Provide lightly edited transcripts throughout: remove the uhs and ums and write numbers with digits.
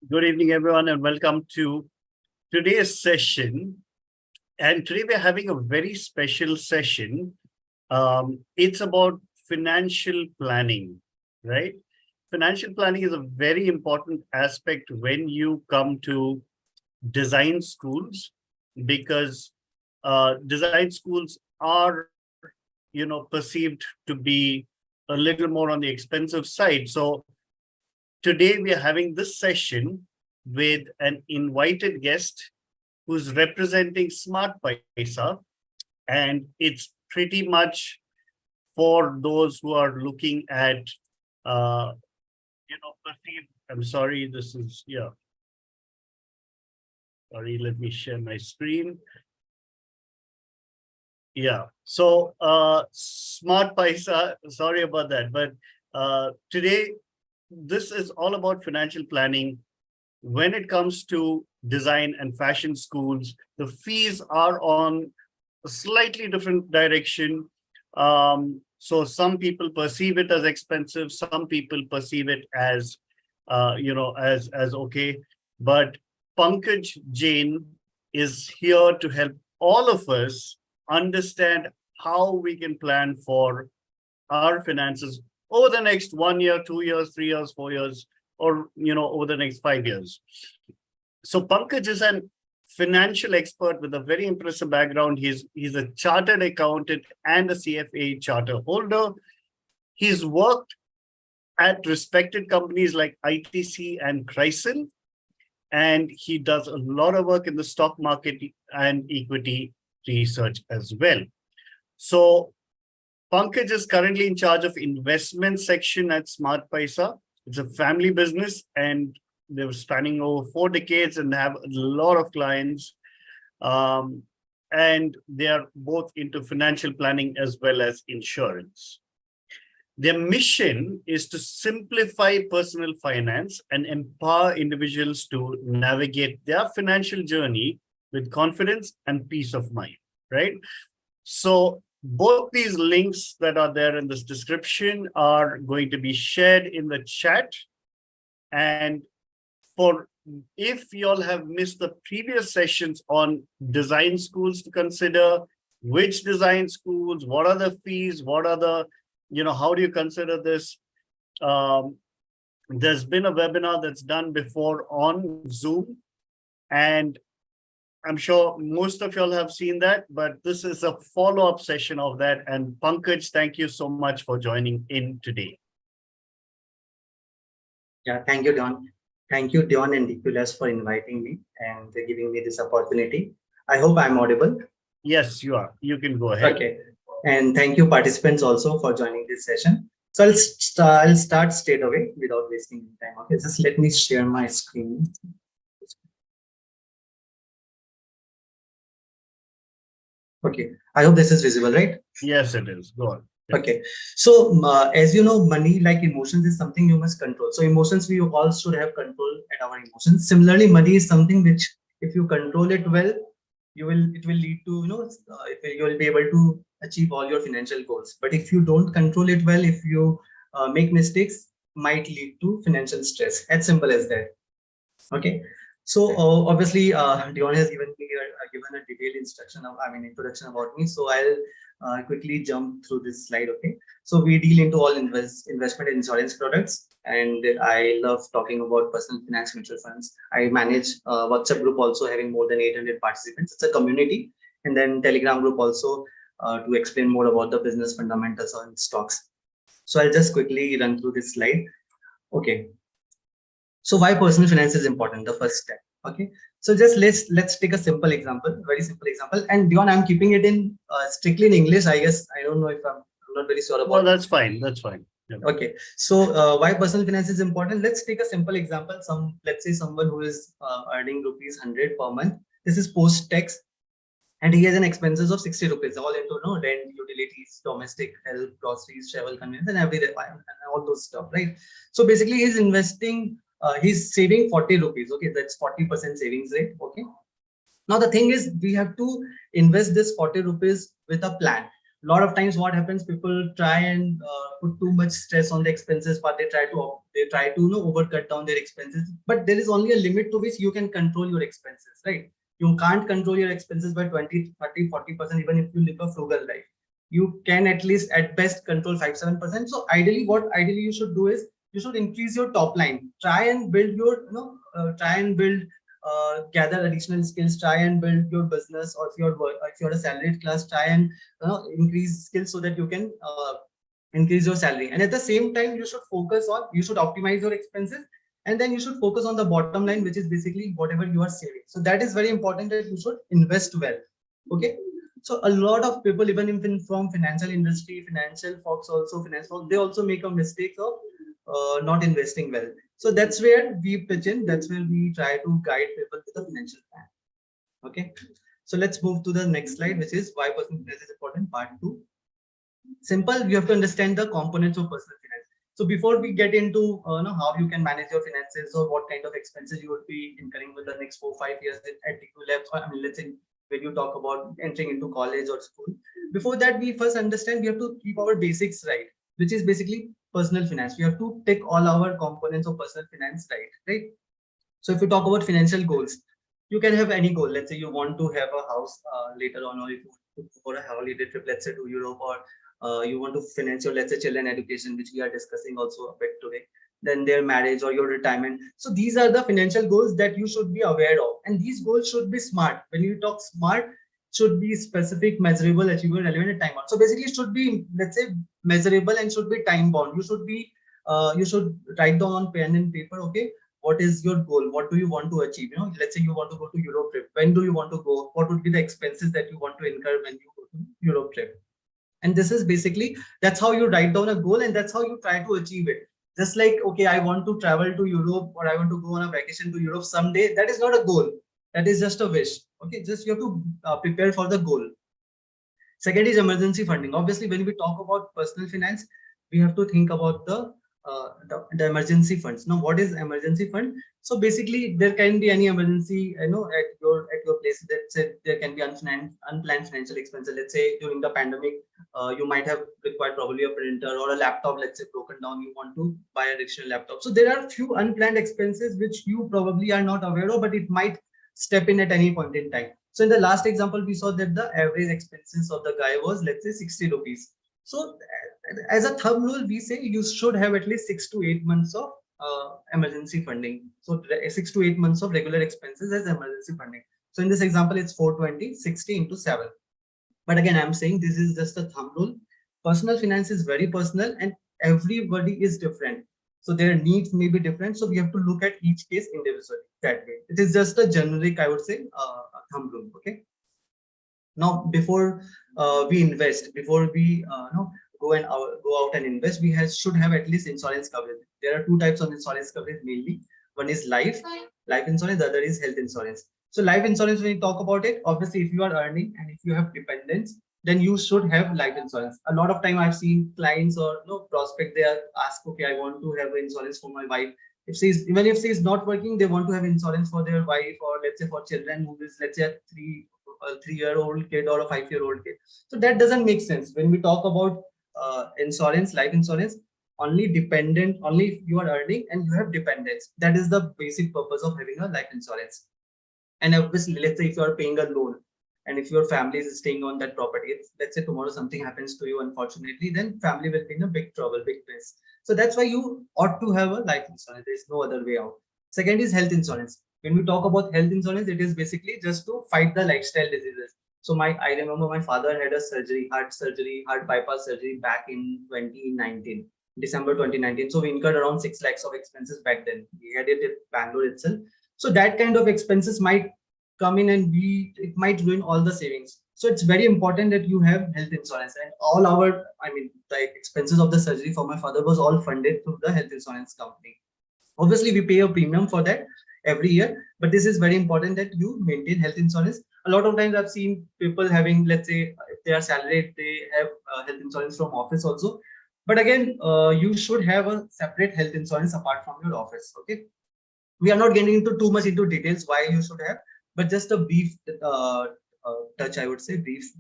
Good evening, everyone, and welcome to today's session. And today we're having a very special session. It's about financial planning, right? Financial planning is a very important aspect when you come to design schools because design schools are, perceived to be a little more on the expensive side. So today we are having this session with an invited guest who's representing Smart Paisa, and it's pretty much for those who are looking at, perceived. I'm sorry, this is, yeah. Sorry, let me share my screen. Yeah, so Smart Paisa, sorry about that, but today this is all about financial planning. When it comes to design and fashion schools, the fees are on a slightly different direction. So some people perceive it as expensive, some people perceive it as, as okay. But Pankaj Jain is here to help all of us understand how we can plan for our finances over the next 1 year, 2 years, 3 years, 4 years, or over the next 5 years. So Pankaj is an financial expert with a very impressive background. He's a chartered accountant and a CFA charter holder. He's worked at respected companies like ITC and Chrysler, and he does a lot of work in the stock market and equity research as well. So Pankaj is currently in charge of investment section at Smart Paisa. It's a family business, and they're spanning over 4 decades and have a lot of clients. And they are both into financial planning as well as insurance. Their mission is to simplify personal finance and empower individuals to navigate their financial journey with confidence and peace of mind, right? So both these links that are there in this description are going to be shared in the chat. And for if you all have missed the previous sessions on design schools to consider, which design schools, what are the fees, what are the, how do you consider this? There's been a webinar that's done before on Zoom, and I'm sure most of y'all have seen that, but this is a follow-up session of that. And Pankaj, thank you so much for joining in today. Yeah, thank you, Don. Thank you, Don and Nicholas, for inviting me and giving me this opportunity. I hope I'm audible. Yes, you are. You can go ahead. Okay. And thank you, participants, also for joining this session. So I'll start straight away without wasting time. Okay, just let me share my screen. Okay, I hope this is visible, right? Yes, it is. Go on. Yeah. Okay, so as you know, money, like emotions, is something you must control. So emotions, we all should have control at our emotions. Similarly, money is something which, if you control it well, it will lead to, you will be able to achieve all your financial goals. But if you don't control it well, if you make mistakes, might lead to financial stress. As simple as that. Okay. So obviously, Dion has given me given a detailed introduction about me. So I'll quickly jump through this slide. Okay. So we deal into all investment and insurance products, and I love talking about personal finance mutual funds. I manage a WhatsApp group also having more than 800 participants. It's a community, and then Telegram group also to explain more about the business fundamentals on stocks. So I'll just quickly run through this slide. Okay. So why personal finance is important? The first step. Okay. So just let's take a simple example, very simple example. And Dion, I'm keeping it in strictly in English. I guess I don't know if I'm not very sure about. Well, that's fine. That's fine. Yeah. Okay. So why personal finance is important? Let's take a simple example. Let's say someone who is earning rupees 100 per month. This is post tax, and he has an expenses of 60 rupees, all into rent, utilities, domestic, health, groceries, travel, convenience, and everything, and all those stuff, right? So basically, he's investing. He's saving 40 rupees. Okay, that's 40% savings rate. Okay. Now the thing is, we have to invest this 40 rupees with a plan. A lot of times what happens, people try and put too much stress on the expenses, but they try to overcut down their expenses, but there is only a limit to which you can control your expenses, right? You can't control your expenses by 20, 30, 40%, even if you live a frugal life. You can at least at best control 5, 7%. So ideally you should do is you should increase your top line. Try and build your, try and build, gather additional skills, try and build your business, or if you're a salaried class, try and increase skills so that you can increase your salary. And at the same time, you should optimize your expenses, and then you should focus on the bottom line, which is basically whatever you are saving. So that is very important, that you should invest well. Okay. So a lot of people, even from financial industry, financial folks also, finance folks, they also make a mistake of not investing well. So that's where we pitch in. That's where we try to guide people with a financial plan. Okay. So let's move to the next slide, which is why personal finance is important, part 2. Simple, you have to understand the components of personal finance. So before we get into how you can manage your finances, or what kind of expenses you would be incurring with the next 4-5 years at the left, or I mean, let's say when you talk about entering into college or school, before that we first understand we have to keep our basics right, which is basically personal finance. We have to take all our components of personal finance right. So if you talk about financial goals, you can have any goal. Let's say you want to have a house later on, or if you want to go for a holiday trip, let's say to Europe, or you want to finance your, let's say, children education, which we are discussing also a bit today, then their marriage or your retirement. So these are the financial goals that you should be aware of, and these goals should be smart. When you talk smart, should be specific, measurable, achievable, relevant, and time bound. So basically it should be, let's say, measurable, and should be time bound. You should write down on pen and paper, okay, what is your goal, what do you want to achieve. Let's say you want to go to Europe trip, when do you want to go, what would be the expenses that you want to incur when you go to Europe trip. And this is basically, that's how you write down a goal, and that's how you try to achieve it. Just like, okay, I want to travel to Europe, or I want to go on a vacation to Europe someday, that is not a goal, that is just a wish. Okay, just you have to prepare for the goal. Second is emergency funding. Obviously, when we talk about personal finance, we have to think about the emergency funds. Now, what is emergency fund? So basically, there can be any emergency, at your place. That said, there can be unplanned financial expenses. Let's say during the pandemic, you might have required probably a printer or a laptop. Let's say broken down, you want to buy an additional laptop. So there are few unplanned expenses which you probably are not aware of, but it might step in at any point in time. So in the last example, we saw that the average expenses of the guy was, let's say, 60 rupees. So as a thumb rule, we say you should have at least 6 to 8 months of emergency funding. So 6 to 8 months of regular expenses as emergency funding. So in this example, it's 420, 60 into 7. But again, I'm saying this is just a thumb rule. Personal finance is very personal, and everybody is different. So their needs may be different. So we have to look at each case individually that way. It is just a generic, I would say, thumb rule. Okay. Now, before we invest, before we go out and invest, we should have at least insurance coverage. There are two types of insurance coverage mainly. One is life insurance. The other is health insurance. So life insurance, when you talk about it, obviously, if you are earning and if you have dependents, then you should have life insurance. A lot of time I've seen clients or prospect, they are asked, okay, I want to have insurance for my wife. Even if she's not working, they want to have insurance for their wife, or let's say for children who is, let's say, a 3-year-old kid or a 5-year-old kid. So that doesn't make sense. When we talk about insurance, life insurance, only if you are earning and you have dependents. That is the basic purpose of having a life insurance. And obviously, let's say if you are paying a loan, and if your family is staying on that property, let's say tomorrow something happens to you, unfortunately, then family will be in a big trouble, big mess. So that's why you ought to have a life insurance. There is no other way out. Second is health insurance. When we talk about health insurance, it is basically just to fight the lifestyle diseases. So I remember my father had a heart bypass surgery back in 2019, December 2019. So we incurred around 6 lakhs of expenses back then. We had it in Bangalore itself. So that kind of expenses might come in, and it might ruin all the savings. So it's very important that you have health insurance, and the expenses of the surgery for my father was all funded through the health insurance company. Obviously, we pay a premium for that every year, but this is very important that you maintain health insurance. A lot of times I've seen people having, let's say, if they are salaried, they have health insurance from office also. But again, you should have a separate health insurance apart from your office. Okay. We are not getting into too much into details why you should have, but just a brief touch, I would say, brief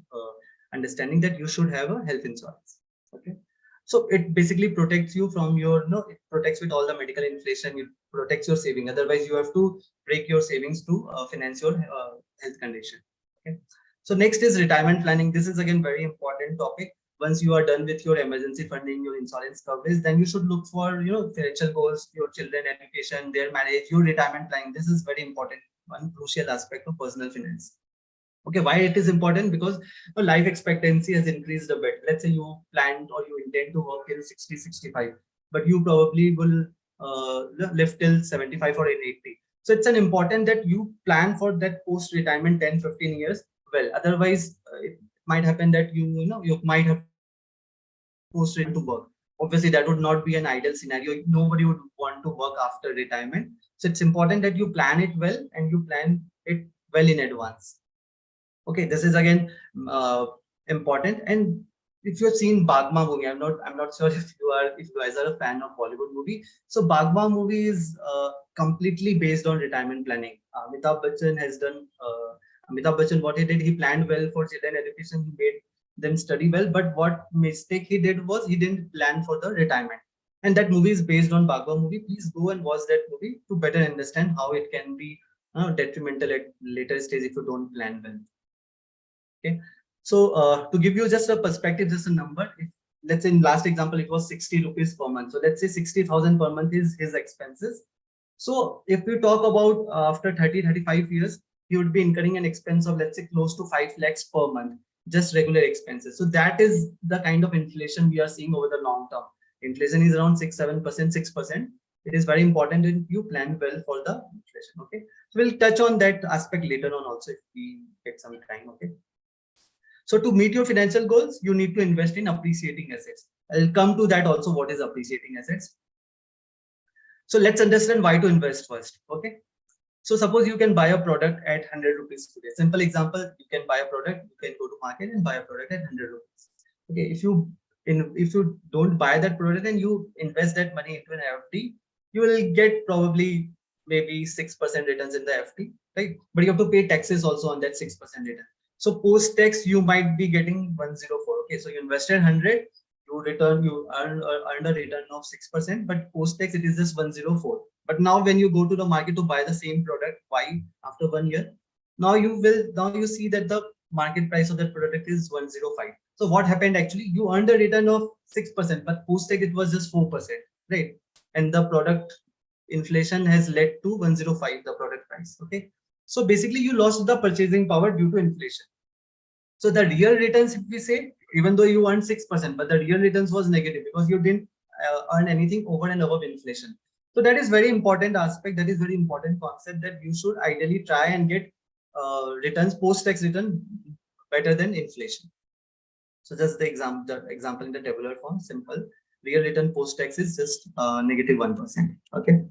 understanding that you should have a health insurance. Okay, so it basically protects you from your, it protects with all the medical inflation, it protects your saving. Otherwise, you have to break your savings to finance your health condition. Okay, so next is retirement planning. This is again very important topic. Once you are done with your emergency funding, your insurance coverage, then you should look for, financial goals, your children education, their marriage, your retirement planning. This is very important, one crucial aspect of personal finance. Okay, why it is important? Because life expectancy has increased a bit. Let's say you planned or you intend to work till 60, 65, but you probably will live till 75 or 80. So it's an important that you plan for that post retirement 10, 15 years well. Otherwise, it might happen that you might have to post retirement to work. Obviously, that would not be an ideal scenario. Nobody would want to work after retirement. So it's important that you plan it well and you plan it well in advance. Okay, this is again important. And if you've seen Bagma movie, I'm not sure if you guys are a fan of Bollywood movie. So Bagma movie is completely based on retirement planning. Amitabh Bachchan, what he did, he planned well for children education, he made them study well, but what mistake he did was he didn't plan for the retirement. And that movie is based on Bagma movie. Please go and watch that movie to better understand how it can be detrimental at later stage if you don't plan well. Okay, so to give you just a perspective, just a number, if, let's say in last example it was 60 rupees per month, so let's say 60,000 per month is his expenses. So if we talk about after 30-35 years, he would be incurring an expense of, let's say, close to 5 lakhs per month, just regular expenses. So that is the kind of inflation we are seeing over the long term. Inflation is around 6-7%, 6%. It is very important that you plan well for the inflation. Okay, so we'll touch on that aspect later on also if we get some time. Okay, so to meet your financial goals, you need to invest in appreciating assets. I'll come to that also, what is appreciating assets. So let's understand why to invest first. Okay, so suppose you can buy a product at 100 rupees today. Simple example, you can buy a product, you can go to market and buy a product at 100 rupees. Okay, if you don't buy that product and you invest that money into an FD, you will get probably maybe 6% returns in the FD, right? But you have to pay taxes also on that 6% return. So post tax, you might be getting 104. Okay, so you invested 100, you earned a return of 6%, but post tax it is just 104. But now when you go to the market to buy the same product, why after 1 year, now you see that the market price of that product is 105. So what happened actually? You earned a return of 6%, but post tax it was just 4%, right? And the product inflation has led to 105 the product price. Okay, so basically you lost the purchasing power due to inflation. So the real returns, if we say, even though you earned 6%, but the real returns was negative because you didn't earn anything over and above inflation. So that is very important aspect. That is very important concept that you should ideally try and get returns, post-tax return better than inflation. So just the example in the tabular form, simple. Real return post-tax is just negative 1%. Okay.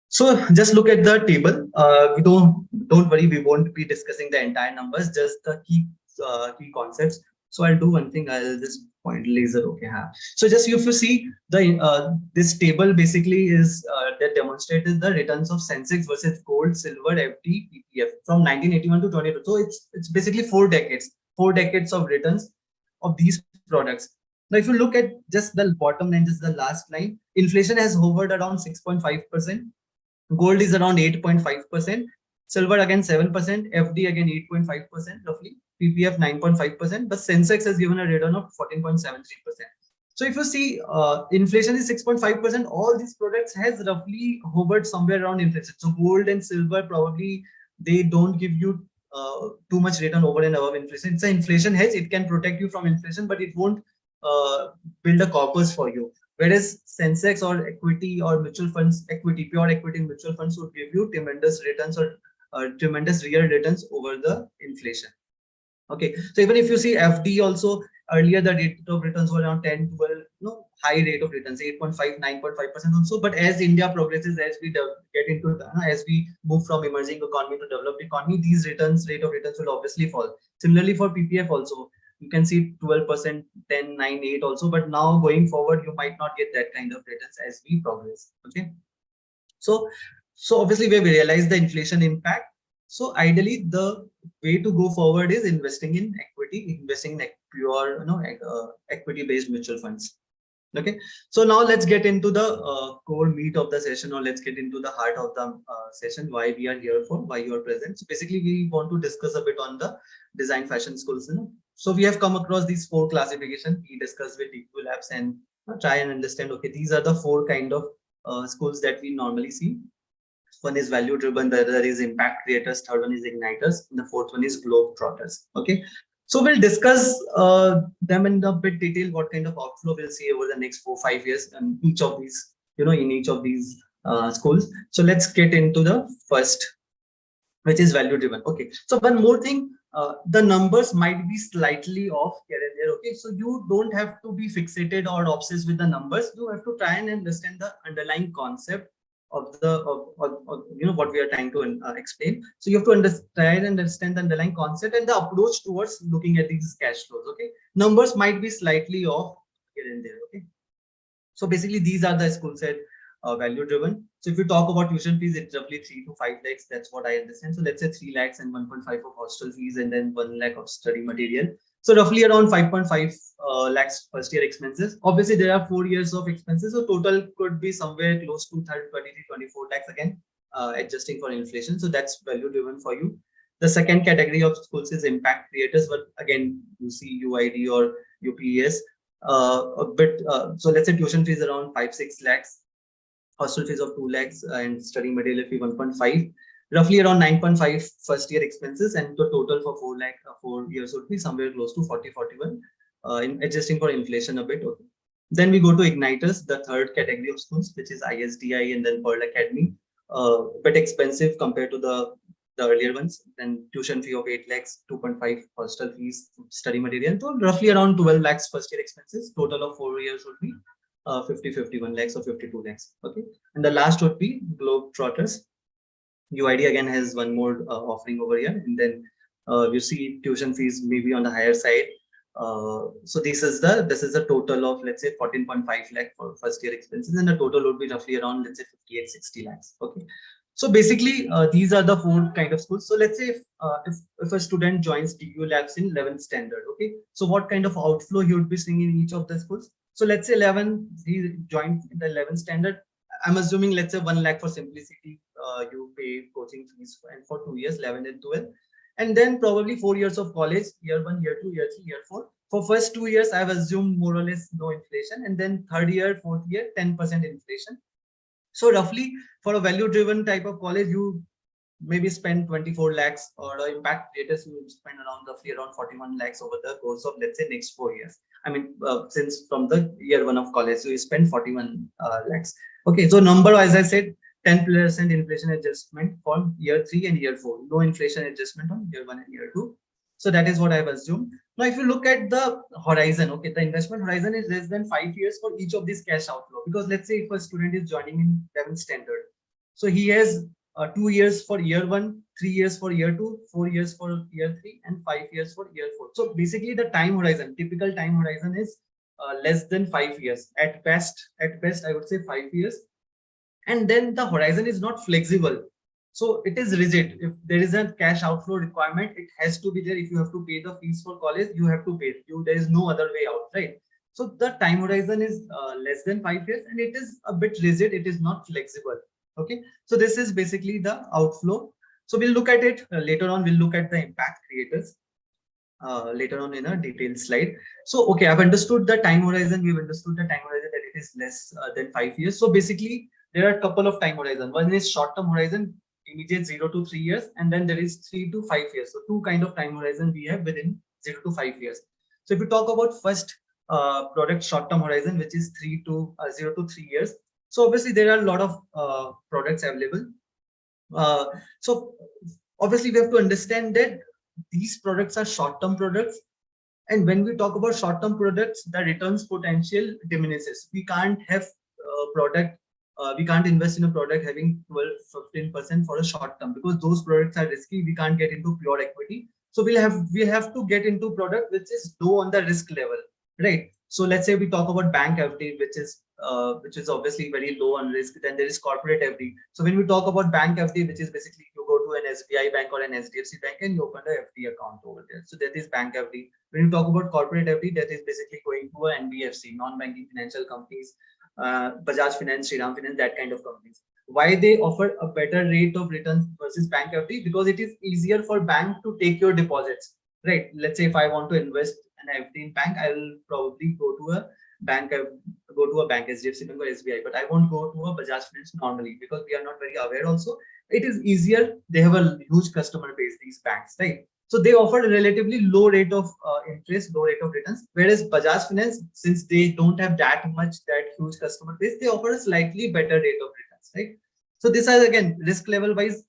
So just look at the table. We don't worry. We won't be discussing the entire numbers, just the key concepts. So I'll do one thing. I'll just point laser. Okay. So just if you see the this table basically is that demonstrated the returns of Sensex versus gold, silver, FD, PPF from 1981 to 22. So it's basically 4 decades of returns of these products. Now, if you look at just the bottom line, just the last line, inflation has hovered around 6.5%. Gold is around 8.5%. Silver again 7%. FD again 8.5% roughly. PPF 9.5%. But Sensex has given a return of 14.73%. So if you see inflation is 6.5%, all these products has roughly hovered somewhere around inflation. So gold and silver probably they don't give you too much return over and above inflation. It's an inflation hedge. It can protect you from inflation, but it won't build a corpus for you. Whereas Sensex or equity or mutual funds, pure equity mutual funds would give you tremendous returns or tremendous real returns over the inflation. Okay, so even if you see FD also, earlier the rate of returns were around 10, 12, high rate of returns, 8.5, 9.5% also. But as India progresses, as we get into, as we move from emerging economy to developed economy, these rate of returns will obviously fall. Similarly for PPF also, you can see 12%, 10, 9, 8 also. But now going forward, you might not get that kind of returns as we progress. Okay, so obviously we realize the inflation impact. So ideally, the way to go forward is investing in equity, investing in pure, equity-based mutual funds. Okay, so now let's get into the core meat of the session, or let's get into the heart of the session, why we are here for, why you are present. So basically we want to discuss a bit on the design fashion schools. So we have come across these four classification we discussed with DQ labs, and try and understand, okay, these are the four kind of schools that we normally see. One is value driven, the other is impact creators, third one is igniters, and the fourth one is globe trotters. Okay, so we'll discuss them in a bit detail, what kind of outflow we'll see over the next 4-5 years and each of these, in each of these schools. So let's get into the first, which is value driven. Okay, so one more thing, the numbers might be slightly off here and there. Okay, so you don't have to be fixated or obsessed with the numbers. You have to try and understand the underlying concept of the what we are trying to explain. So you have to try and understand the underlying concept and the approach towards looking at these cash flows. Okay, numbers might be slightly off here and there. Okay, so basically these are the school set value driven. So if you talk about tuition fees, it's roughly 3 to 5 lakhs. That's what I understand. So let's say 3 lakhs and 1.5 of hostel fees, and then 1 lakh of study material. So roughly around 5.5 lakhs first year expenses. Obviously there are 4 years of expenses, so total could be somewhere close to 23-24 lakhs again, adjusting for inflation. So that's value driven for you. The second category of schools is impact creators, but again you see UID or UPES. A bit, so let's say tuition fees around 5-6 lakhs, hostel fees of 2 lakhs, and study material fee 1.5, roughly around 9.5 first year expenses, and the total for 4 lakh 4 years would be somewhere close to 40-41, in adjusting for inflation a bit. Okay, then we go to igniters, the third category of schools, which is ISDI and then Pearl Academy, bit expensive compared to the earlier ones. Then tuition fee of 8 lakhs, 2.5 hostel fees, study material, so roughly around 12 lakhs first year expenses. Total of 4 years would be 51 lakhs or 52 lakhs. Okay, and the last would be globe trotters. UID again has one more offering over here, and then you see tuition fees maybe on the higher side. So this is the total of, let's say, 14.5 lakh for first year expenses, and the total would be roughly around, let's say, 58-60 lakhs. Okay, so basically these are the four kind of schools. So let's say if a student joins DU labs in 11th standard, okay, so what kind of outflow he would be seeing in each of the schools? So let's say 11, he joined in the 11th standard. I'm assuming, let's say, 1 lakh for simplicity. You pay coaching fees and for 2 years, 11 and 12, and then probably 4 years of college, year 1, year 2, year 3, year 4. For first 2 years, I've assumed more or less no inflation, and then third year, fourth year, 10% inflation. So roughly for a value driven type of college, you maybe spend 24 lakhs, or impact creators you spend around roughly around 41 lakhs over the course of, let's say, next 4 years. I mean, since from the year 1 of college, so you spend 41 lakhs. Okay, so number, as I said, 10% inflation adjustment for year 3 and year 4, no inflation adjustment on year 1 and year 2. So that is what I've assumed. Now, if you look at the horizon, okay, the investment horizon is less than 5 years for each of these cash outflow. Because let's say if a student is joining in 11th standard, so he has 2 years for year 1, 3 years for year 2, 4 years for year 3, and 5 years for year 4. So basically the time horizon, typical time horizon is less than 5 years. At best, I would say 5 years. And then the horizon is not flexible. So it is rigid. If there is a cash outflow requirement, it has to be there. If you have to pay the fees for college, you have to pay. There is no other way out, right? So the time horizon is less than 5 years, and it is a bit rigid. It is not flexible. Okay, so this is basically the outflow. So we'll look at it later on. We'll look at the impact creators later on in a detailed slide. So okay, I've understood the time horizon. We've understood the time horizon that it is less than 5 years. So basically there are a couple of time horizon. One is short-term horizon, immediate 0 to 3 years, and then there is 3 to 5 years. So two kind of time horizon we have within 0 to 5 years. So if you talk about first product short-term horizon, which is 0 to 3 years. So obviously there are a lot of products available. So obviously we have to understand that these products are short-term products. And when we talk about short-term products, the returns potential diminishes. We can't have product, we can't invest in a product having 12-15% for a short term, because those products are risky. We can't get into pure equity. So we have to get into product which is low on the risk level, right? So let's say we talk about bank FD, which is which is obviously very low on risk. Then there is corporate FD. So when we talk about bank FD, which is basically you go to an SBI bank or an HDFC bank and you open a FD account over there. So that is bank FD. When you talk about corporate FD, that is basically going to a NBFC, non-banking financial companies, Bajaj Finance, Shriram Finance, that kind of companies. Why they offer a better rate of returns versus bank FD? Because it is easier for bank to take your deposits, right? Let's say if I want to invest an FD in bank, I will probably go to a bank, HDFC Bank or SBI, but I won't go to a Bajaj Finance normally because we are not very aware. Also, it is easier. They have a huge customer base, these banks, right? So they offer a relatively low rate of interest, low rate of returns. Whereas Bajaj Finance, since they don't have that huge customer base, they offer a slightly better rate of returns, right? So this is again risk level wise,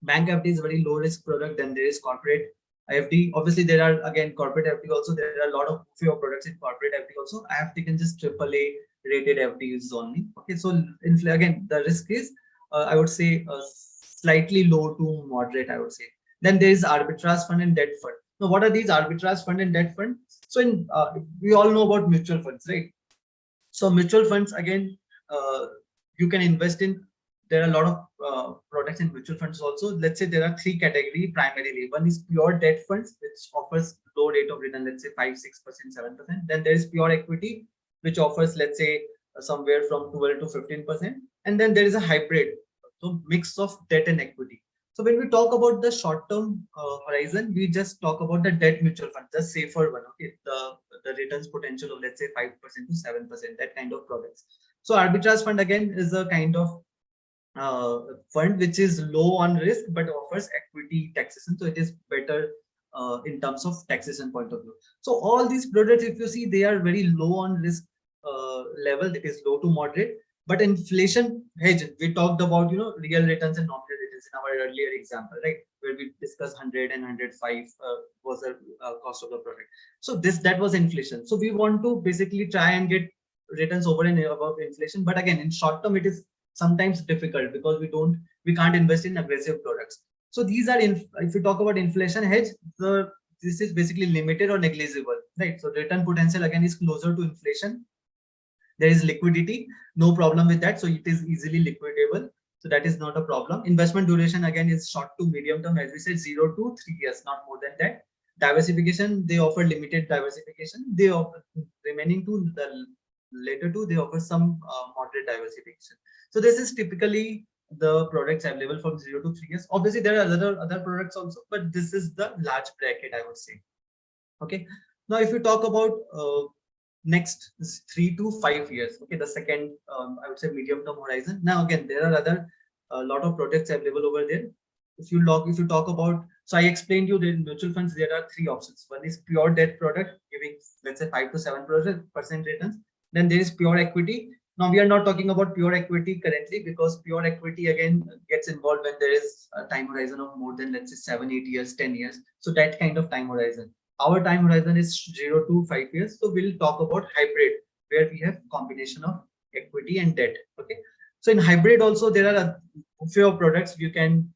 bank FD is a very low risk product. Then there is corporate FD. Obviously, there are again corporate FD also. There are a lot of few products in corporate FD also. I have taken just AAA rated FDs only. Okay, so again the risk is I would say slightly low to moderate, I would say. Then there is arbitrage fund and debt fund. Now, what are these arbitrage fund and debt fund? So in we all know about mutual funds, right? So mutual funds again, you can invest in. There are a lot of products in mutual funds also. Let's say there are three categories primarily. One is pure debt funds, which offers low rate of return, let's say 5, 6%, 7%. Then there is pure equity, which offers, let's say, somewhere from 12 to 15%. And then there is a hybrid, so mix of debt and equity. So when we talk about the short-term horizon, we just talk about the debt mutual fund, the safer one. Okay, the returns potential of let's say 5% to 7%, that kind of products. So arbitrage fund again is a kind of fund which is low on risk but offers equity taxation, so it is better in terms of taxation point of view. So all these products, if you see, they are very low on risk level, that is low to moderate. But inflation hedge, we talked about, you know, real returns and nominal returns in our earlier example, right, where we discussed 100 and 105 was the cost of the product. So that was inflation. So we want to basically try and get returns over and above inflation, but again in short term it is sometimes difficult because we can't invest in aggressive products. So these are if you talk about inflation hedge, this is basically limited or negligible, right? So return potential again is closer to inflation. There is liquidity, no problem with that, so it is easily liquidable, so that is not a problem. Investment duration again is short to medium term, as we said, 0 to 3 years, not more than that. Diversification, they offer limited diversification. They offer remaining to the later two, they offer some moderate diversification. So this is typically the products available from 0 to 3 years. Obviously there are other products also, but this is the large bracket, I would say. Okay, now if you talk about next 3 to 5 years, okay, the second I would say medium term horizon. Now again there are a lot of products available over there. If you talk about, so I explained you that in mutual funds there are three options. One is pure debt product giving let's say 5 to 7% returns. Then there is pure equity. Now we are not talking about pure equity currently, because pure equity again gets involved when there is a time horizon of more than let's say 7, 8 years, 10 years. So that kind of time horizon. Our time horizon is 0 to 5 years. So we'll talk about hybrid, where we have combination of equity and debt. Okay. So in hybrid also there are a few products you can,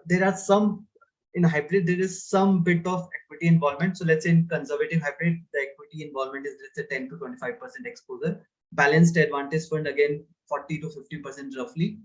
there are some in hybrid, there is some bit of equity involvement. So let's say in conservative hybrid, the equity involvement is let's say 10 to 25% exposure. Balanced advantage fund again 40 to 50% roughly.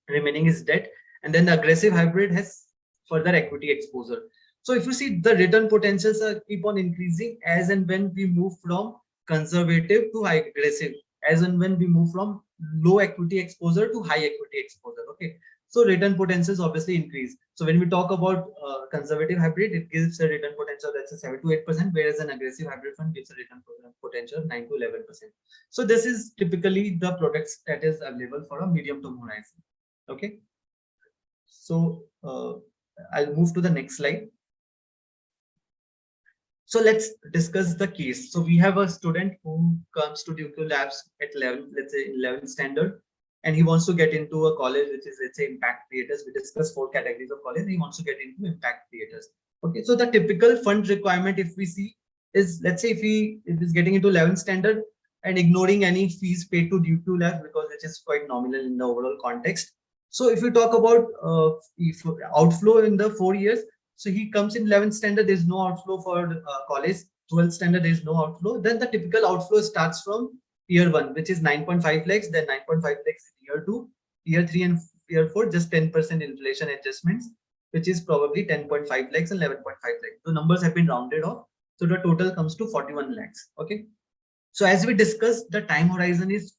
Remaining is debt. And then the aggressive hybrid has further equity exposure. So if you see, the return potentials keep on increasing as and when we move from conservative to high aggressive, as and when we move from low equity exposure to high equity exposure. Okay. So return potentials obviously increase. So when we talk about conservative hybrid, it gives a return potential that's a 7 to 8%, whereas an aggressive hybrid fund gives a return potential of 9 to 11%. So this is typically the products that is available for a medium term horizon. Okay. So I'll move to the next slide. So let's discuss the case. So we have a student who comes to DQ Labs at 11, let's say 11th standard, and he wants to get into a college which is, let's say, impact creators. We discussed 4 categories of college. He wants to get into impact creators. Okay, so the typical fund requirement, if we see, is let's say if he is getting into 11th standard and ignoring any fees paid to DQ Labs because it is quite nominal in the overall context. So if you talk about outflow in the 4 years, so he comes in 11th standard, there is no outflow for college. 12th standard, there is no outflow. Then the typical outflow starts from year 1, which is 9.5 lakhs, then 9.5 lakhs in year 2, year 3 and year 4, just 10% inflation adjustments, which is probably 10.5 lakhs and 11.5 lakhs. The numbers have been rounded off. So the total comes to 41 lakhs. Okay. So as we discussed, the time horizon is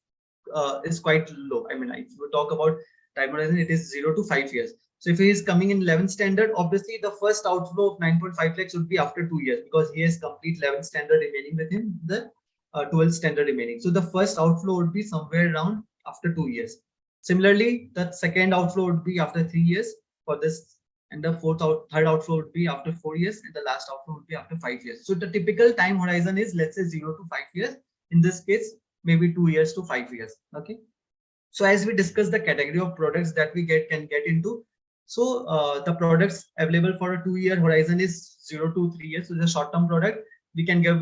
quite low. I mean, if we talk about time horizon, it is 0 to 5 years. So if he is coming in 11th standard, obviously the first outflow of 9.5 lakhs would be after 2 years, because he has complete 11th standard remaining with him, the 12th standard remaining. So the first outflow would be somewhere around after 2 years. Similarly, the second outflow would be after 3 years for this, and the third outflow would be after 4 years, and the last outflow would be after 5 years. So the typical time horizon is, let's say, 0 to 5 years. In this case, maybe 2 years to 5 years. Okay. So as we discuss the category of products that we can get into, so the products available for a 2-year horizon is 0 to 3 years. So the short-term product, we can go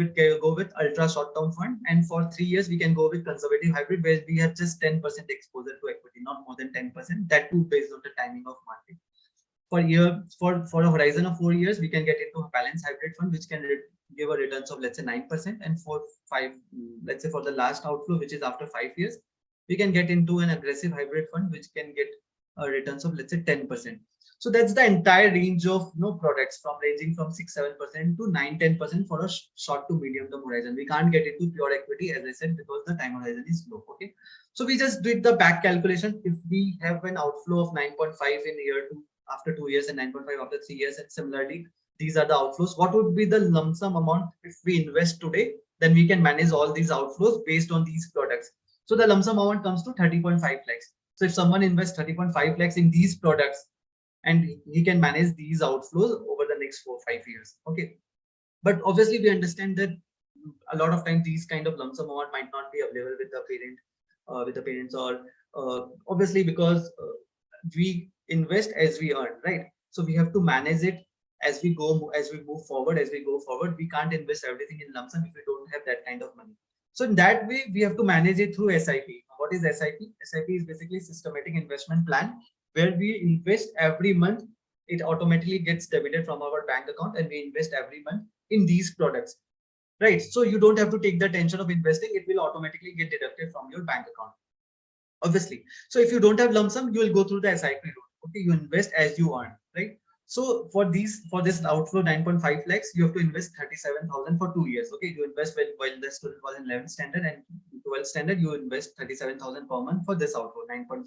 with ultra short-term fund, and for 3 years we can go with conservative hybrid, where we have just 10% exposure to equity, not more than 10%. That too based on the timing of market. For a horizon of 4 years, we can get into a balanced hybrid fund, which can give a returns of, let's say, 9%, and for 5, let's say for the last outflow, which is after 5 years, we can get into an aggressive hybrid fund, which can get returns of, let's say, 10%. So that's the entire range of products, ranging from 6-7% to 9-10% for a short to medium term horizon. We can't get into pure equity, as I said, because the time horizon is low. Okay, so we just did the back calculation. If we have an outflow of 9.5 in year 2 after 2 years, and 9.5 after 3 years, and similarly these are the outflows, what would be the lump sum amount if we invest today? Then we can manage all these outflows based on these products. So the lump sum amount comes to 30.5 lakhs. So if someone invests 30.5 lakhs in these products, and he can manage these outflows over the next 4-5 years. Okay, but obviously we understand that a lot of times these kind of lump sum amount might not be available with the parents, or obviously because we invest as we earn, right? So we have to manage it as we move forward. We can't invest everything in lump sum if we don't have that kind of money. So in that way, we have to manage it through SIP. What is SIP? SIP is basically systematic investment plan, where we invest every month. It automatically gets debited from our bank account, and we invest every month in these products, right? So you don't have to take the tension of investing. It will automatically get deducted from your bank account, obviously. So if you don't have lump sum, you will go through the SIP route. Okay, you invest as you earn, right? So for this outflow 9.5 lakhs, you have to invest 37,000 for 2 years. Okay, you invest while the student was in 11th standard, and 12th standard, you invest 37,000 per month for this outflow 9.5.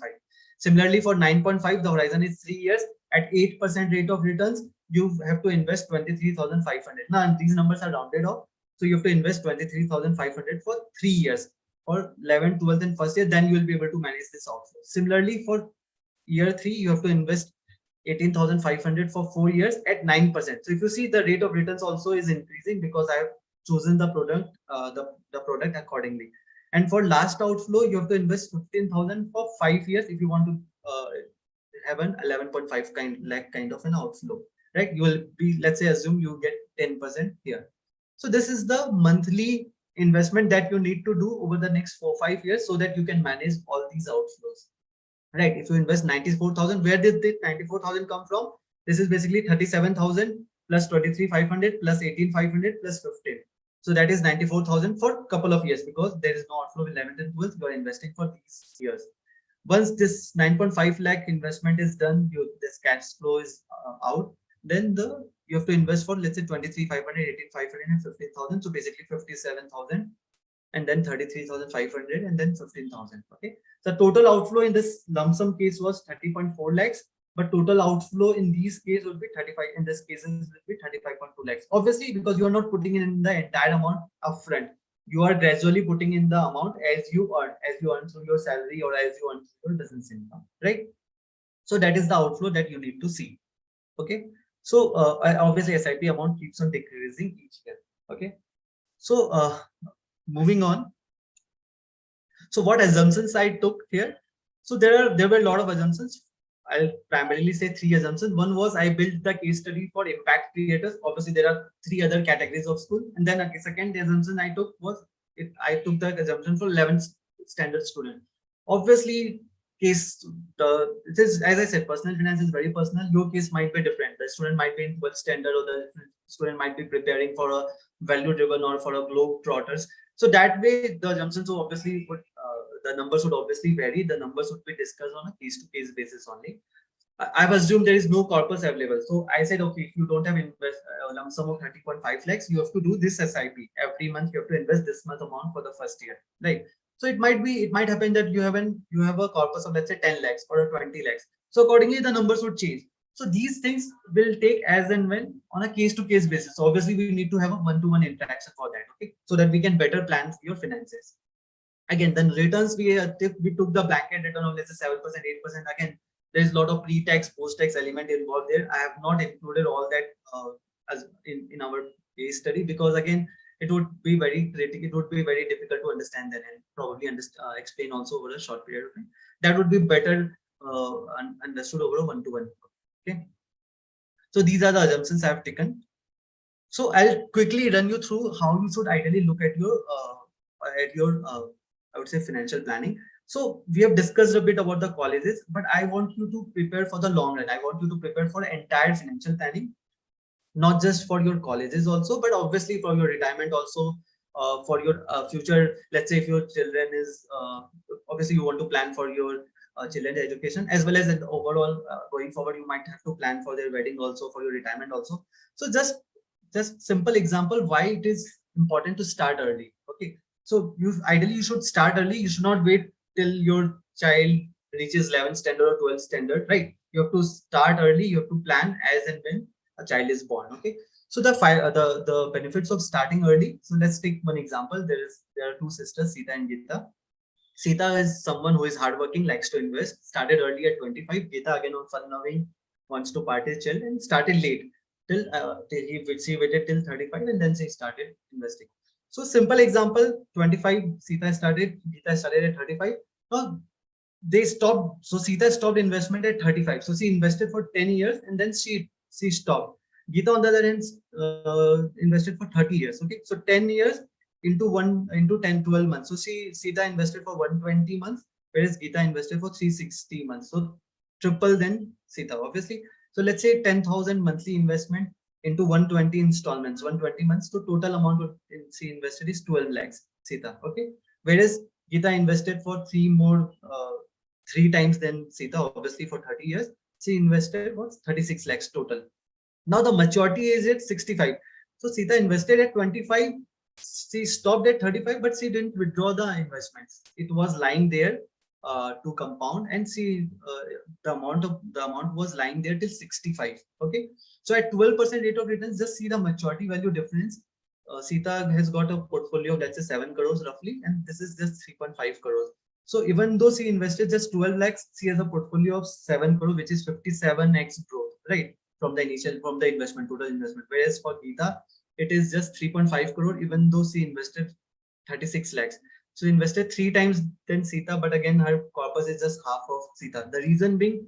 Similarly, for 9.5, the horizon is 3 years at 8% rate of returns. You have to invest 23,500. Now these numbers are rounded off, so you have to invest 23,500 for 3 years, or 11th, 12th, and first year. Then you will be able to manage this outflow. Similarly, for year 3, you have to invest 18,500 for 4 years at 9%. So if you see, the rate of returns also is increasing because I have chosen the product accordingly. And for last outflow, you have to invest 15,000 for 5 years if you want to have an 11.5 lakh kind of an outflow, right? You will be, let's say, assume you get 10% here. So this is the monthly investment that you need to do over the next 4-5 years, so that you can manage all these outflows. Right, if you invest 94,000, where did the 94,000 come from? This is basically 37,000 plus 23,500 plus 18,500 plus 15. So that is 94,000 for a couple of years, because there is no outflow in 11th and 12th. You are investing for these years. Once this 9.5 lakh investment is done, this cash flow is out, then you have to invest for, let's say, 23,500, 18,500, and 15,000. So basically 57,000. And then 33,500, and then 15,000. Okay, the total outflow in this lump sum case was 30.4 lakhs, but total outflow in these cases would be 35. In this case, it would be 35.2 lakhs. Obviously, because you are not putting in the entire amount upfront, you are gradually putting in the amount as you earn through your salary, or as you earn through your business income, right? So that is the outflow that you need to see. Okay, so obviously SIP amount keeps on decreasing each year. Okay, so moving on. So what assumptions I took here? So there were a lot of assumptions. I'll primarily say 3 assumptions. One was, I built the case study for impact creators. Obviously, there are 3 other categories of school. And then a second assumption I took was, I took the assumption for 11th standard student. Obviously, it is, as I said, personal finance is very personal. Your case might be different. The student might be in 12th standard, or the student might be preparing for a value driven or for a globe trotters. So that way the assumptions would obviously would the numbers would obviously vary. The numbers would be discussed on a case-to-case basis only. I've assumed there is no corpus available. So I said, okay, if you don't have invest a lump sum of 30.5 lakhs, you have to do this SIP. Every month you have to invest this much amount for the first year, right? So it might happen that you have a corpus of, let's say, 10 lakhs or 20 lakhs. So accordingly, the numbers would change. So these things will take as and when on a case-to-case basis. So obviously, we need to have a one-to-one interaction for that, okay? So that we can better plan your finances. Again, then returns, we took the blanket return of, let's say, 7%, 8%. Again, there's a lot of pre-tax, post-tax element involved there. I have not included all that as in our case study, because again, it would be very critical. It would be very difficult to understand that and probably explain also over a short period of time. That would be better understood over a one-to-one. Okay. So these are the assumptions I have taken. So I'll quickly run you through how you should ideally look at your I would say financial planning. So we have discussed a bit about the colleges, but I want you to prepare for the long run. I want you to prepare for entire financial planning, not just for your colleges also, but obviously for your retirement also, for your future. Let's say if your children is obviously you want to plan for your children's education, as well as in the overall going forward, you might have to plan for their wedding also, for your retirement also. So just simple example why it is important to start early. Okay, so ideally you should start early. You should not wait till your child reaches 11th standard or 12th standard, right? You have to start early. You have to plan as and when a child is born. Okay, so the benefits of starting early. So let's take one example. There are two sisters, Sita and Geeta. Sita is someone who is hardworking, likes to invest, started early at 25. Geeta, again, on fun loving, wants to party, chill, and started late till she waited till 35, and then she started investing. So simple example, 25 Sita started, Geeta started at 35. Now they stopped. So Sita stopped investment at 35. So she invested for 10 years and then she stopped. Geeta, on the other hand, invested for 30 years. Okay, so 10 years into 10, 12 months. So Sita invested for 120 months, whereas Geeta invested for 360 months. So triple than Sita, obviously. So let's say 10,000 monthly investment into 120 installments, 120 months. So total amount of she invested is 12 lakhs, Sita. Okay, whereas Geeta invested for three times than Sita, obviously for 30 years. She invested was 36 lakhs total. Now the maturity is at 65. So Sita invested at 25. She stopped at 35, but she didn't withdraw the investments. It was lying there to compound, and the amount was lying there till 65. Okay, so at 12% rate of returns, just see the maturity value difference. Sita has got a portfolio of, let's say, 7 crores roughly, and this is just 3.5 crores. So even though she invested just 12 lakhs, she has a portfolio of 7 crore, which is 57x growth, right? From the investment, total investment. Whereas for Geeta, it is just 3.5 crore, even though she invested 36 lakhs. So invested 3 times than Sita, but again, her corpus is just half of Sita. The reason being,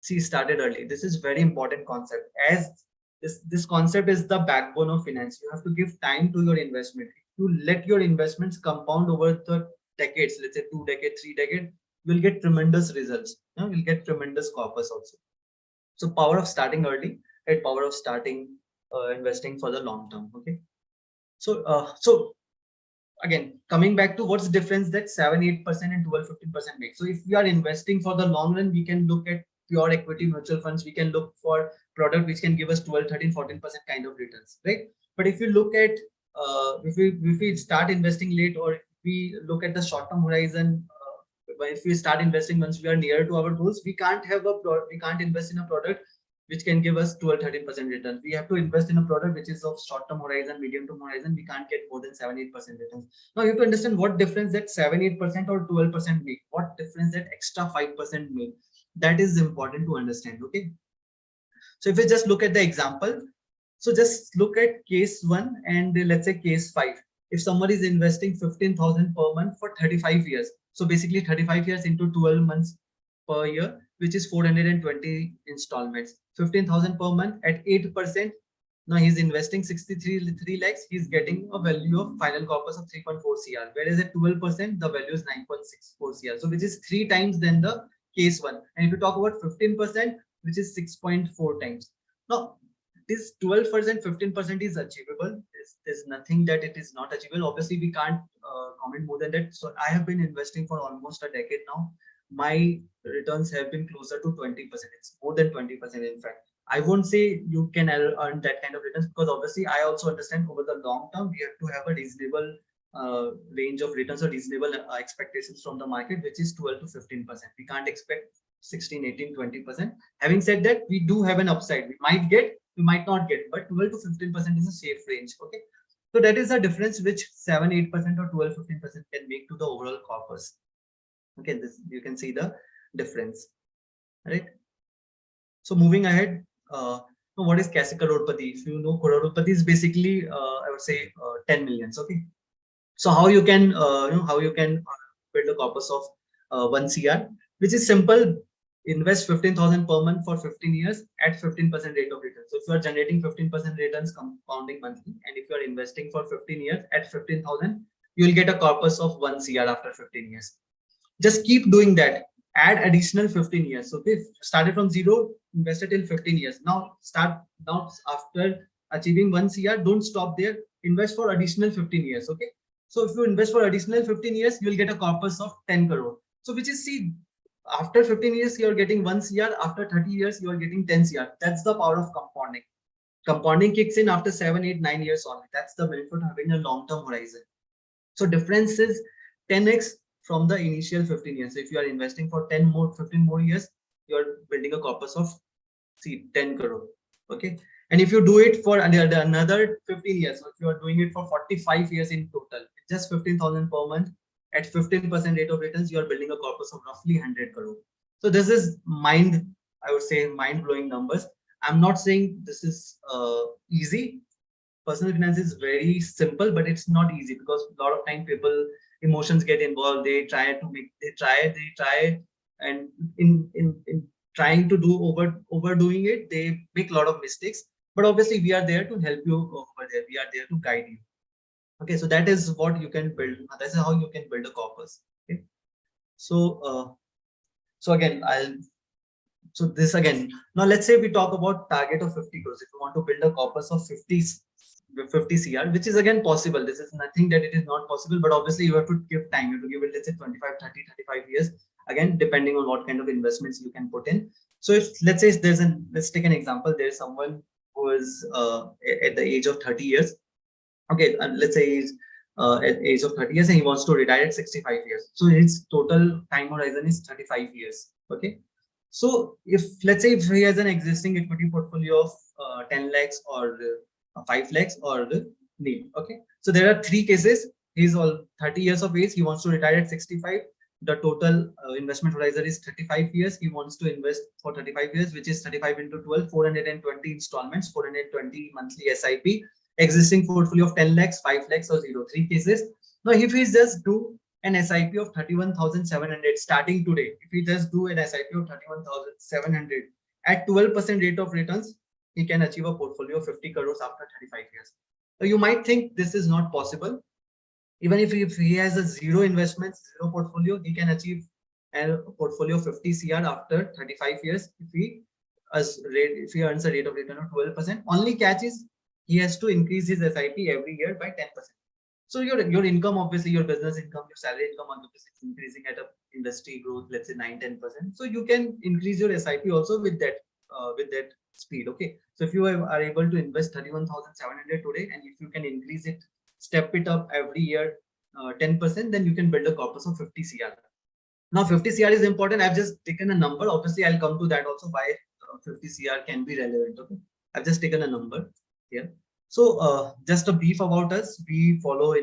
she started early. This is very important concept, as this concept is the backbone of finance. You have to give time to your investment. You let your investments compound over the decades, let's say 2 decades, 3 decades, you will get tremendous results. You will get tremendous corpus also. So power of starting early and power of starting investing for the long term. Okay. So again, coming back to what's the difference that 7-8% and 12-15% make. So if we are investing for the long run, we can look at pure equity mutual funds. We can look for product which can give us 12-13-14% kind of returns, right? But if you look at if we start investing late, or if we look at the short term horizon, if we start investing once we are near to our goals, we can't invest in a product which can give us 12-13% return. We have to invest in a product which is of short term horizon, medium term horizon. We can't get more than 7-8% returns. Now you have to understand what difference that 7-8% or 12% make, what difference that extra 5% make. That is important to understand. Okay, so if we just look at the example, so just look at case 1 and let's say case 5. If someone is investing 15,000 per month for 35 years, so basically 35 years into 12 months per year, which is 420 installments, 15,000 per month at 8%. Now he's investing 63 lakhs. He's getting a value of final corpus of 3.4 CR, whereas at 12%, the value is 9.64 CR. So which is 3 times than the case 1. And if you talk about 15%, which is 6.4 times. Now, this 12%, 15% is achievable. There's nothing that it is not achievable. Obviously, we can't comment more than that. So I have been investing for almost a decade now. My returns have been closer to 20%. It's more than 20%, in fact. I won't say you can earn that kind of returns, because obviously I also understand over the long term, we have to have a reasonable range of returns or reasonable expectations from the market, which is 12 to 15%. We can't expect 16, 18, 20%. Having said that, we do have an upside. We might get, we might not get, but 12 to 15% is a safe range. Okay. So that is a difference which 7, 8% or 12, 15% can make to the overall corpus. Okay, this you can see the difference, right? So moving ahead, so what is Kaise Crorepati? If you know, Crorepati is basically, I would say, 10 millions. Okay, so how you can, how you can build a corpus of 1 CR, which is simple. Invest 15,000 per month for 15 years at 15% rate of return. So if you are generating 15% returns compounding monthly, and if you are investing for 15 years at 15,000, you will get a corpus of 1 CR after 15 years. Just keep doing that. Add additional 15 years. So if started from zero, invested till 15 years. Now after achieving 1 CR, don't stop there. Invest for additional 15 years. Okay. So if you invest for additional 15 years, you will get a corpus of 10 crore. So which is, see, after 15 years, you are getting 1 CR. After 30 years, you are getting 10 CR. That's the power of compounding. Compounding kicks in after 7, 8, 9 years only. That's the benefit of having a long-term horizon. So difference is 10x from the initial 15 years. So if you are investing for 15 more years, you are building a corpus of, see, 10 crore. Okay. And if you do it for another 15 years, so if you are doing it for 45 years in total, just 15,000 per month at 15% rate of returns, you are building a corpus of roughly 100 crore. So this is I would say, mind-blowing numbers. I'm not saying this is easy. Personal finance is very simple, but it's not easy, because a lot of time emotions get involved. They try, and in trying to do overdoing it, they make a lot of mistakes. But obviously, we are there to help you over there. We are there to guide you. Okay, so that is what you can build. That's how you can build a corpus. Okay, so again, this again. Now let's say we talk about target of 50 crores. If you want to build a corpus of 50 CR, which is again possible. This is nothing that it is not possible, but obviously you have to give time. You have to give it, let's say, 25, 30, 35 years. Again, depending on what kind of investments you can put in. So if, let's say, let's take an example. There's someone who is at the age of 30 years. Okay, let's say he's at age of 30 years and he wants to retire at 65 years. So his total time horizon is 35 years. Okay. So if, let's say, if he has an existing equity portfolio of 10 lakhs or 5 lakhs or nil. Okay. So there are 3 cases. He's all 30 years of age. He wants to retire at 65. The total investment horizon is 35 years. He wants to invest for 35 years, which is 35 into 12, 420 installments, 420 monthly SIP. Existing portfolio of 10 lakhs, 5 lakhs or 0, 3 cases. Now, if he just do an SIP of 31,700 starting today, if he just do an SIP of 31,700 at 12% rate of returns, he can achieve a portfolio of 50 crores after 35 years. So you might think this is not possible. Even if he has a zero investments, zero portfolio, he can achieve a portfolio of 50 CR after 35 years if he earns a rate of return of 12%. Only catch is he has to increase his SIP every year by 10%. So your income, obviously your business income, your salary income obviously is increasing at a industry growth, let's say 9-10%. So you can increase your SIP also with that speed. Okay. So if you are able to invest 31,700 today, and if you can increase it, step it up every year 10%, then you can build a corpus of 50 CR. Now 50 CR is important. I've just taken a number. Obviously, I'll come to that also why 50 CR can be relevant. Okay. I've just taken a number here. So just a brief about us. We follow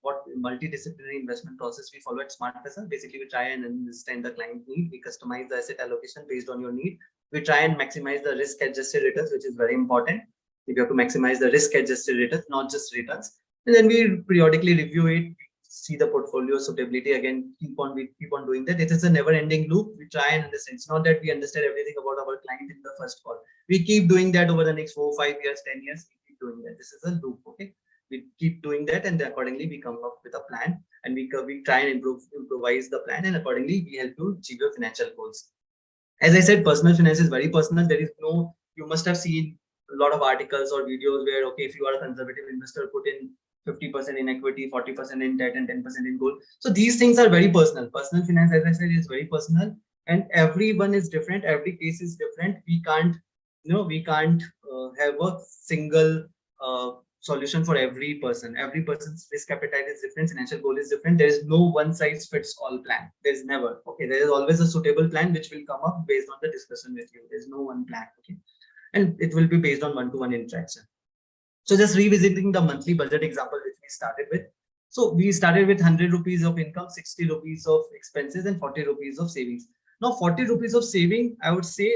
what multidisciplinary investment process we follow at Smart Paisa. Basically, we try and understand the client need. We customize the asset allocation based on your need. We try and maximize the risk-adjusted returns, which is very important. You have to maximize the risk-adjusted returns, not just returns. And then we periodically review it, see the portfolio suitability. Again, we keep on doing that. It is a never-ending loop. We try and understand. It's not that we understand everything about our client in the first call. We keep doing that over the next 4, 5 years, 10 years. We keep doing that. This is a loop. Okay, we keep doing that, and accordingly we come up with a plan, and we try and improvise the plan, and accordingly we help you achieve your financial goals. As I said, personal finance is very personal. There is no. You must have seen lot of articles or videos where, okay, if you are a conservative investor, put in 50% in equity, 40% in debt, and 10% in gold. So these things are very personal. Personal finance, as I said, is very personal, and everyone is different. Every case is different. We can't, we can't have a single solution for every person. Every person's risk appetite is different. Financial goal is different. There is no one size fits all plan. There's never. Okay, there is always a suitable plan which will come up based on the discussion with you. There's no one plan. Okay, and it will be based on one-to-one interaction. So just revisiting the monthly budget example which we started with. So we started with 100 rupees of income, 60 rupees of expenses, and 40 rupees of savings. Now 40 rupees of saving, I would say,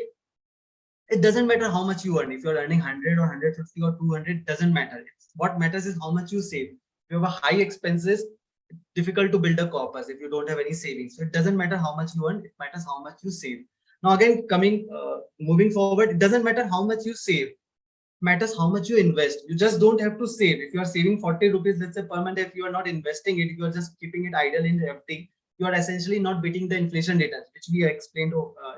it doesn't matter how much you earn. If you're earning 100 or 150 or 200, doesn't matter. What matters is how much you save. If you have a high expenses, difficult to build a corpus if you don't have any savings. So it doesn't matter how much you earn, it matters how much you save. Now again, moving forward, it doesn't matter how much you save, matters how much you invest. You just don't have to save. If you are saving 40 rupees, let's say per month, if you are not investing it, if you are just keeping it idle in FD, you are essentially not beating the inflation data, which we explained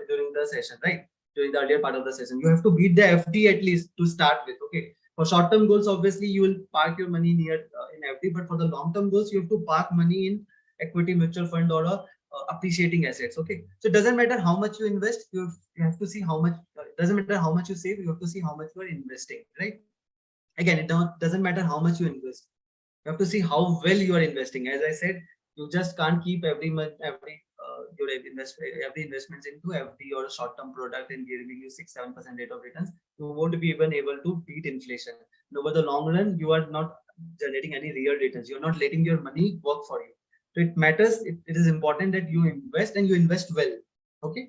during the session, right? During the earlier part of the session, you have to beat the FD at least to start with. Okay. For short-term goals, obviously you will park your money near in FD, but for the long-term goals, you have to park money in equity mutual fund or a appreciating assets. Okay, so it doesn't matter how much you invest, you have to see how much. It doesn't matter how much you save, you have to see how much you are investing, right? Again, it doesn't matter how much you invest, you have to see how well you are investing. As I said, you just can't keep every month your every investments into FD or a short-term product and giving you 6-7% rate of returns. You won't be even able to beat inflation. And over the long run, you are not generating any real returns. You're not letting your money work for you. So it matters. It is important that you invest and you invest well. Okay.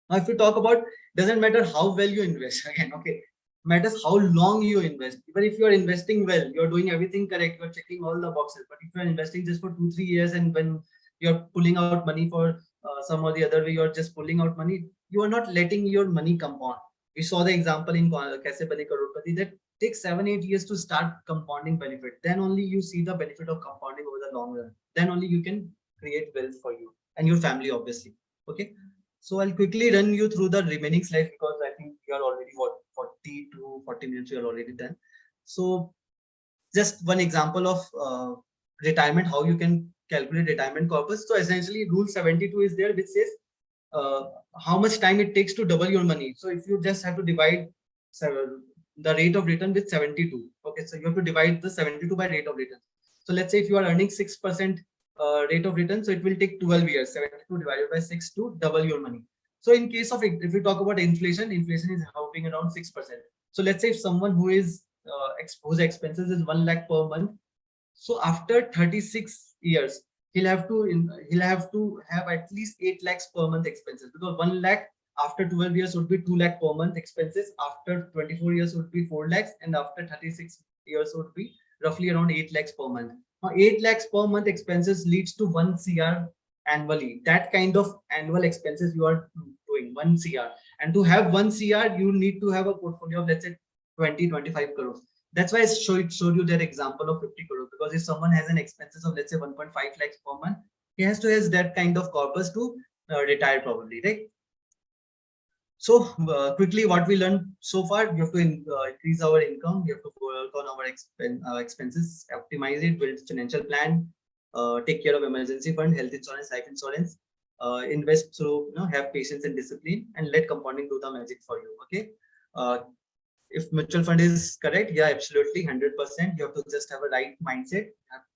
Now, if we talk about, doesn't matter how well you invest again. Okay, matters how long you invest. Even if you are investing well, you're doing everything correct, you're checking all the boxes. But if you're investing just for 2-3 years and when you're pulling out money for some or the other way, you're just pulling out money, you are not letting your money compound. We saw the example in Kaise Bane Crorepati that takes 7-8 years to start compounding benefit. Then only you see the benefit of compounding over the long run. Then only you can create wealth for you and your family, obviously. Okay. So I'll quickly run you through the remaining slides because I think we are already 40 to 40 minutes. We are already done. So just one example of retirement, how you can calculate retirement corpus. So essentially, rule 72 is there, which says how much time it takes to double your money. So if you just have to divide the rate of return with 72. Okay, so you have to divide the 72 by rate of return. So let's say if you are earning 6% rate of return, so it will take 12 years, 72 divided by 6 to double your money. So in case of, if we talk about inflation is hovering around 6%. So let's say if someone who is whose expenses is 1 lakh per month, so after 36 years, he'll have to have at least 8 lakhs per month expenses, because 1 lakh after 12 years would be 2 lakh per month expenses, after 24 years would be 4 lakhs, and after 36 years would be roughly around 8 lakhs per month. Now 8 lakhs per month expenses leads to 1 CR annually. That kind of annual expenses you are doing, 1 CR. And to have 1 CR, you need to have a portfolio of, let's say, 20-25 crores. That's why I showed you that example of 50 crores, because if someone has an expenses of, let's say, 1.5 lakhs per month, he has to have that kind of corpus to retire probably, right? So quickly, what we learned so far, we have to increase our income, we have to work on our expenses, optimize it, build financial plan, take care of emergency fund, health insurance, life insurance, invest through, have patience and discipline, and let compounding do the magic for you. Okay. If mutual fund is correct, yeah, absolutely, 100%. You have to just have a right mindset.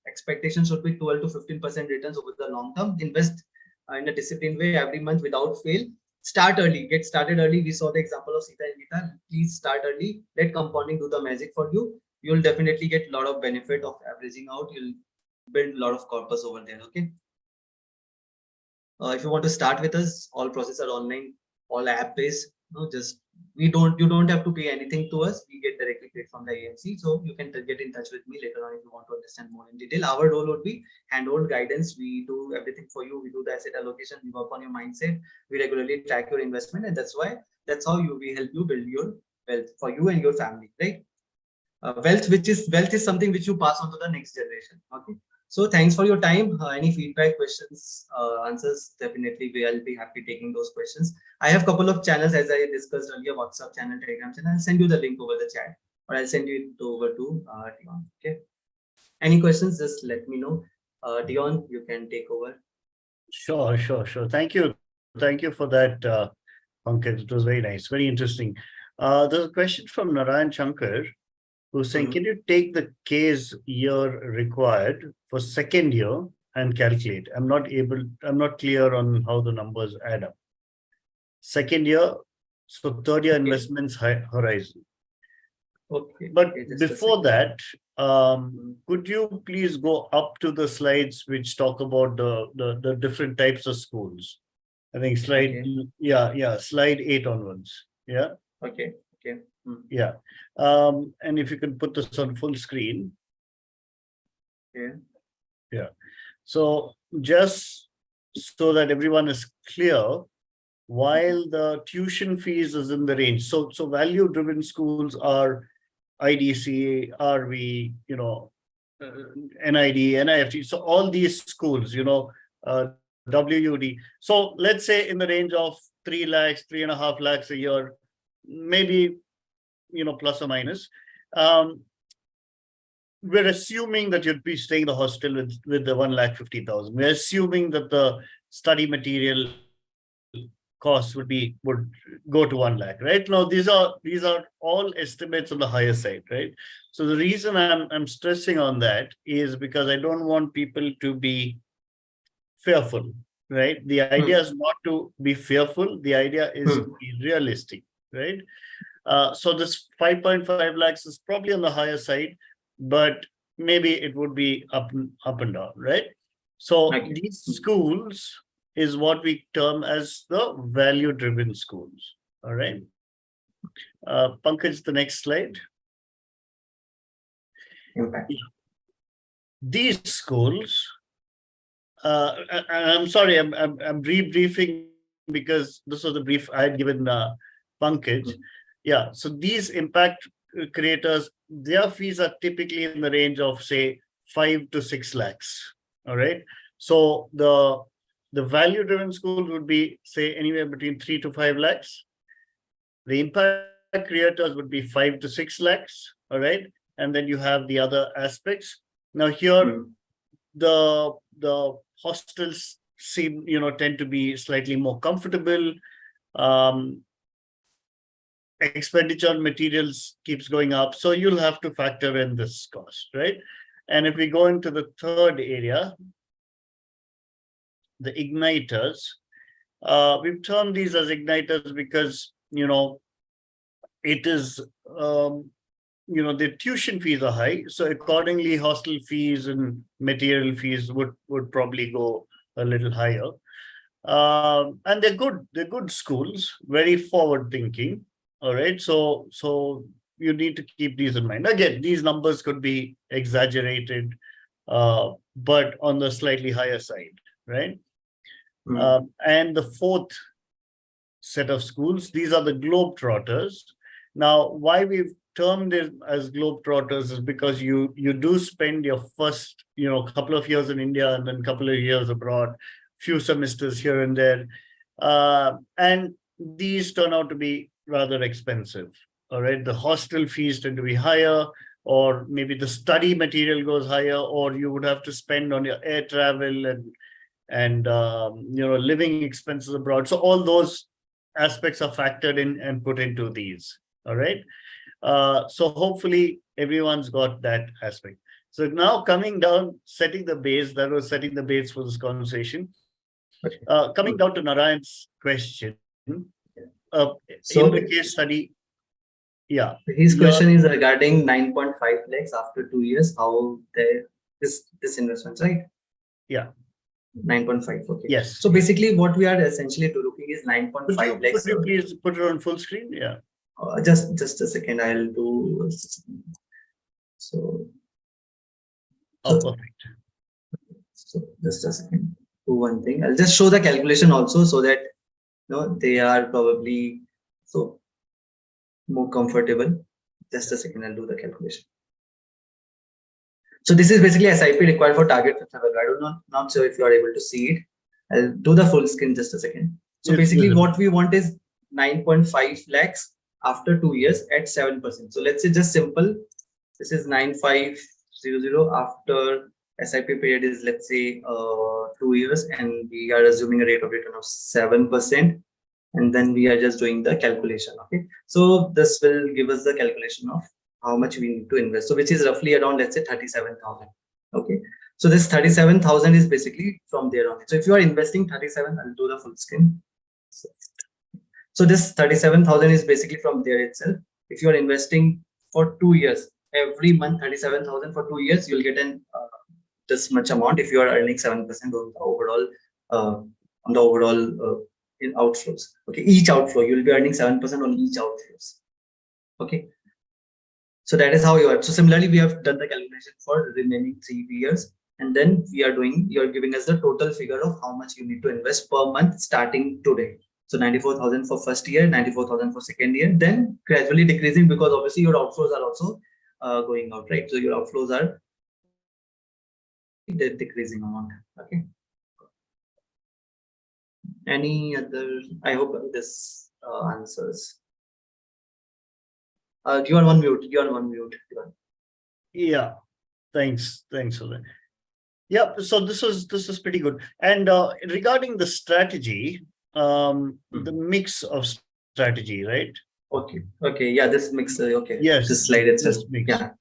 Expectations should be 12 to 15% returns over the long term. Invest in a disciplined way every month without fail. Start early, get started early. We saw the example of Sita and Gita. Please start early. Let compounding do the magic for you. You'll definitely get a lot of benefit of averaging out. You'll build a lot of corpus over there. Okay. If you want to start with us, all processes are online, all app based. You don't have to pay anything to us. We get directly paid from the AMC. So you can get in touch with me later on if you want to understand more in detail. Our role would be hand-hold guidance. We do everything for you. We do the asset allocation. We work on your mindset. We regularly track your investment, and that's how we help you build your wealth for you and your family, right? Wealth is something which you pass on to the next generation. Okay. So thanks for your time. Any feedback, questions, answers, definitely I'll be happy taking those questions. I have a couple of channels as I discussed earlier, WhatsApp channel, Telegram channel. I'll send you the link over the chat, or I'll send you it over to Dion. Okay. Any questions, just let me know. Dion, you can take over. Sure. Thank you. Thank you for that, Pankaj. It was very nice, very interesting. There's a question from Narayan Shankar, who's saying, can you take the case year required for second year and calculate? I'm not clear on how the numbers add up. Second year, so third year investments horizon. Okay. But okay, before that, could you please go up to the slides which talk about the different types of schools? I think slide, slide 8 onwards. Yeah. Okay. Yeah. And if you can put this on full screen. Yeah. So just so that everyone is clear, while the tuition fees is in the range, so value driven schools are IDC, RV, NID, NIFT. So all these schools, WUD. So let's say in the range of 3 lakhs, 3.5 lakhs a year, maybe, plus or minus. We're assuming that you'd be staying in the hostel with the 1,50,000. We're assuming that the study material costs would go to 1 lakh, right? Now, these are all estimates on the higher side, right? So the reason I'm stressing on that is because I don't want people to be fearful, right? The idea is not to be fearful. The idea is to be realistic, right? So this 5.5 lakhs is probably on the higher side, but maybe it would be up and down, right? So these schools is what we term as the value-driven schools. All right. Pankaj, the next slide. Impact. These schools, I'm sorry, I'm rebriefing because this was the brief I had given Pankaj. Yeah, so these impact creators, their fees are typically in the range of, say, 5 to 6 lakhs. All right. So the value-driven schools would be, say, anywhere between 3 to 5 lakhs. The impact creators would be 5 to 6 lakhs. All right. And then you have the other aspects. Now here, the hostels seem, tend to be slightly more comfortable. Expenditure on materials keeps going up. So you'll have to factor in this cost, right? And if we go into the third area, the igniters, we've termed these as igniters because, it is, the tuition fees are high. So accordingly, hostel fees and material fees would probably go a little higher. And they're good schools, very forward thinking. All right. So you need to keep these in mind. Again, these numbers could be exaggerated, but on the slightly higher side, right? And the fourth set of schools, these are the Globetrotters. Now, why we've termed it as Globetrotters is because you do spend your first, couple of years in India and then a couple of years abroad, few semesters here and there. And these turn out to be rather expensive. All right. The hostel fees tend to be higher, or maybe the study material goes higher, or you would have to spend on your air travel and living expenses abroad. So all those aspects are factored in and put into these. All right. So hopefully everyone's got that aspect. So now coming down, setting the base, that was setting the base for this conversation. Coming down to Narayan's question, so in the case study, yeah. His question is regarding 9.5 lakhs after 2 years, how this investment, right? Yeah. 9.5. Okay. Yes. So basically what we are essentially looking is 9.5 lakhs. Could you please put it on full screen? Yeah. Just a second. I'll do. So. Oh, perfect. So just a second. Do one thing. I'll just show the calculation also so that they are probably so more comfortable. Just a second. I'll do the calculation. So this is basically SIP required for target 5th November. I don't know, not sure if you are able to see it. I'll do the full screen just a second. So It's basically visible. what we want is 9.5 lakhs after 2 years at 7%. So let's say just simple. This is 9500 after SIP period is, let's say 2 years, and we are assuming a rate of return of 7%. And then we are just doing the calculation. Okay, so this will give us the calculation of how much we need to invest, so which is roughly around, let's say 37,000. Okay, so this 37,000 is basically from there on. So if you are investing 37, I'll do the full screen. So this 37,000 is basically from there itself. If you are investing for 2 years, every month 37,000 for 2 years, you'll get an this much amount if you are earning 7% on the overall in outflows. Okay, each outflow you'll be earning 7% on each outflows. Okay, so that is how you are. So similarly, we have done the calculation for the remaining 3 years, and then you're giving us the total figure of how much you need to invest per month starting today. So 94,000 for first year, 94,000 for second year, then gradually decreasing, because obviously your outflows are also going out, right? So your outflows are the decreasing amount. Okay, any other? I hope this answers. You are on mute. You are on mute. Yeah, thanks for that. Yeah, so this is pretty good. And regarding the strategy, the mix of strategy, right? Okay, yeah, this mix. Okay, Yes, this slide itself. this mix. Yeah,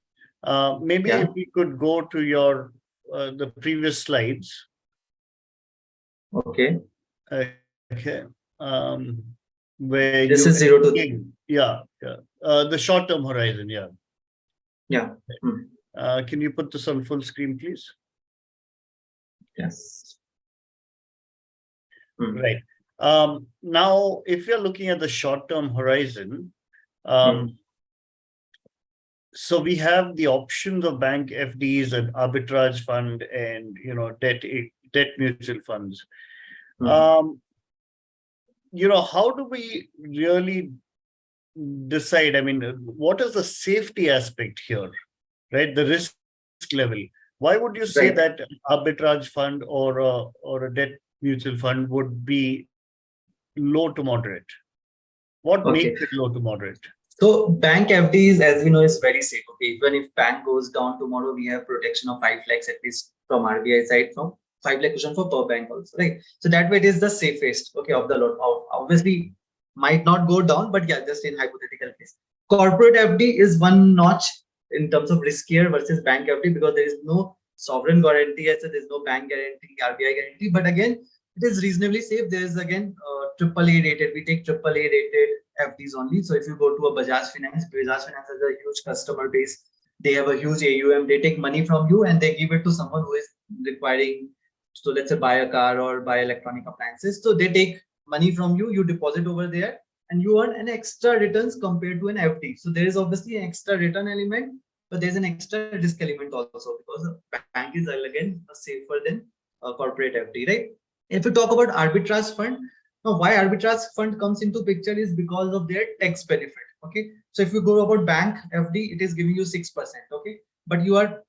maybe yeah. if we could go to your the previous slides. Okay. Okay. Where This you is 0 to yeah. The short-term horizon, yeah. Yeah. Can you put this on full screen, please? Yes. Right. Now, if you're looking at the short-term horizon, so we have the options of bank FDs and arbitrage fund and debt mutual funds. How do we really decide? I mean, what is the safety aspect here, right? The risk level. Why would you say that arbitrage fund or a debt mutual fund would be low to moderate? What makes it low to moderate? So bank FDs, as we know, is very safe. Okay, even if bank goes down tomorrow, we have protection of 5 lakhs at least from RBI side, from 5 lakh cushion for per bank also, right? So that way it is the safest, okay, of the lot. Obviously might not go down, but yeah, just in hypothetical case. Corporate FD is one notch in terms of riskier versus bank FD, because there is no sovereign guarantee, as there is no bank guarantee, RBI guarantee, but again, it is reasonably safe. There is again AAA rated. We take AAA rated FDs only. So if you go to a Bajaj Finance has a huge customer base. They have a huge AUM. They take money from you and they give it to someone who is requiring. So let's say buy a car or buy electronic appliances. So they take money from you. You deposit over there, and you earn an extra returns compared to an FD. So there is obviously an extra return element, but there's an extra risk element also, because a bank is again safer than a corporate FD, right? If you talk about arbitrage fund, now why arbitrage fund comes into picture is because of their tax benefit. Okay, so if you go about bank FD, it is giving you 6%. Okay, but you are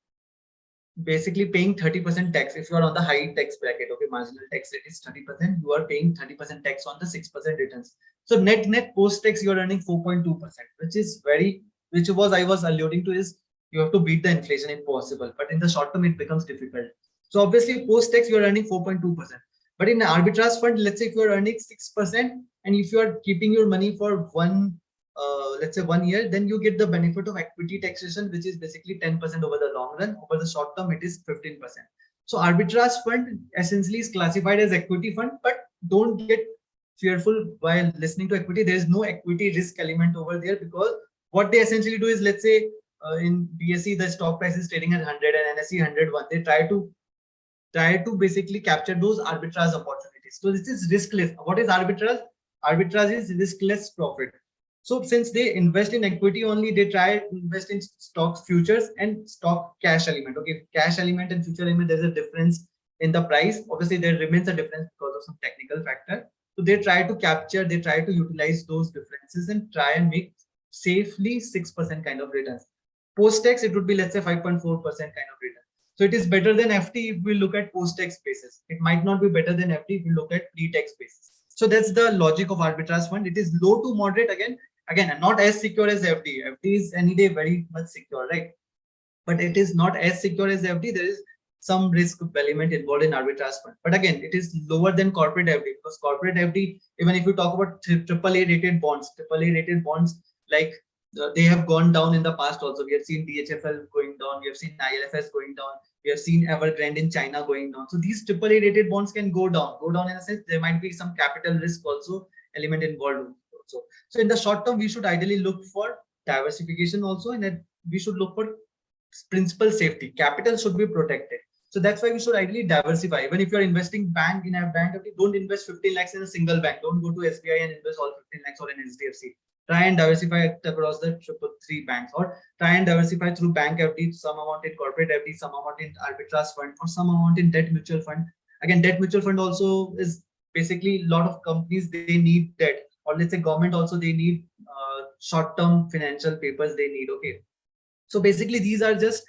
basically paying 30% tax if you are on the high tax bracket. Okay, marginal tax rate is 30%. You are paying 30% tax on the 6% returns. So net post tax you are earning 4.2%, which was I was alluding to is you have to beat the inflation if possible, but in the short term it becomes difficult. So obviously post tax you are earning 4.2%. But in an arbitrage fund, let's say if you are earning 6%, and if you are keeping your money for let's say 1 year, then you get the benefit of equity taxation, which is basically 10% over the long run. Over the short term, it is 15%. So arbitrage fund essentially is classified as equity fund, but don't get fearful while listening to equity. There is no equity risk element over there, because what they essentially do is, let's say in BSE, the stock price is trading at 100 and NSE 101. They try to basically capture those arbitrage opportunities. So this is riskless. What is arbitrage? Arbitrage is riskless profit. So since they invest in equity only, they try to invest in stocks, futures, and stock cash element. Okay, cash element and future element, there's a difference in the price. Obviously, there remains a difference because of some technical factor. So they try to utilize those differences and try and make safely 6% kind of returns. Post tax, it would be, let's say, 5.4% kind of return. So it is better than FD if we look at post-tax basis. It might not be better than FD if we look at pre-tax basis. So that's the logic of arbitrage fund. It is low to moderate, again, not as secure as FD. FD is any day very much secure, right? But it is not as secure as FD. There is some risk element involved in arbitrage fund. But again, it is lower than corporate FD, because corporate FD, even if you talk about AAA rated bonds, like they have gone down in the past also. We have seen DHFL going down, we have seen ILFS going down, we have seen Evergrande in China going down. So these AAA rated bonds can go down in a sense. There might be some capital risk also element involved also. So in the short term, we should ideally look for diversification also, and that we should look for principal safety. Capital should be protected. So that's why we should ideally diversify. Even if you're investing in a bank, don't invest 15 lakhs in a single bank. Don't go to SBI and invest all 15 lakhs or in HDFC. Try and diversify across the three banks, or try and diversify through bank FD, some amount in corporate FD, some amount in arbitrage fund, or some amount in debt mutual fund. Again, debt mutual fund also is basically a lot of companies, they need debt, or let's say government also, they need short-term financial papers they need. Okay. So basically, these are just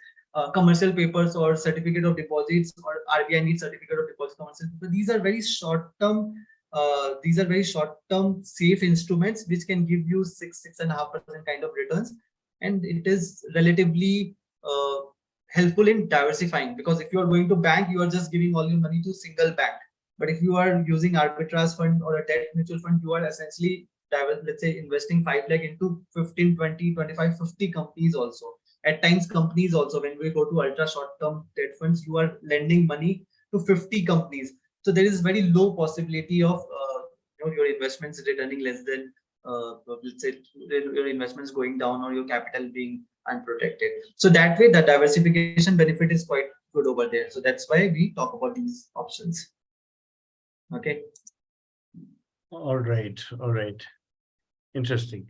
commercial papers or certificate of deposits, or RBI needs certificate of deposit commercial paper. These are very short-term. Safe instruments which can give you 6.5% kind of returns, and it is relatively helpful in diversifying, because if you are going to bank, you are just giving all your money to single bank. But if you are using arbitrage fund or a debt mutual fund, you are essentially, let's say, investing 5 lakh into 15, 20, 25, 50 companies also. At times, companies also, when we go to ultra short-term debt funds, you are lending money to 50 companies. So there is very low possibility of your investments returning less than, let's say, your investments going down or your capital being unprotected. So that way, the diversification benefit is quite good over there. So that's why we talk about these options. Okay. All right. Interesting.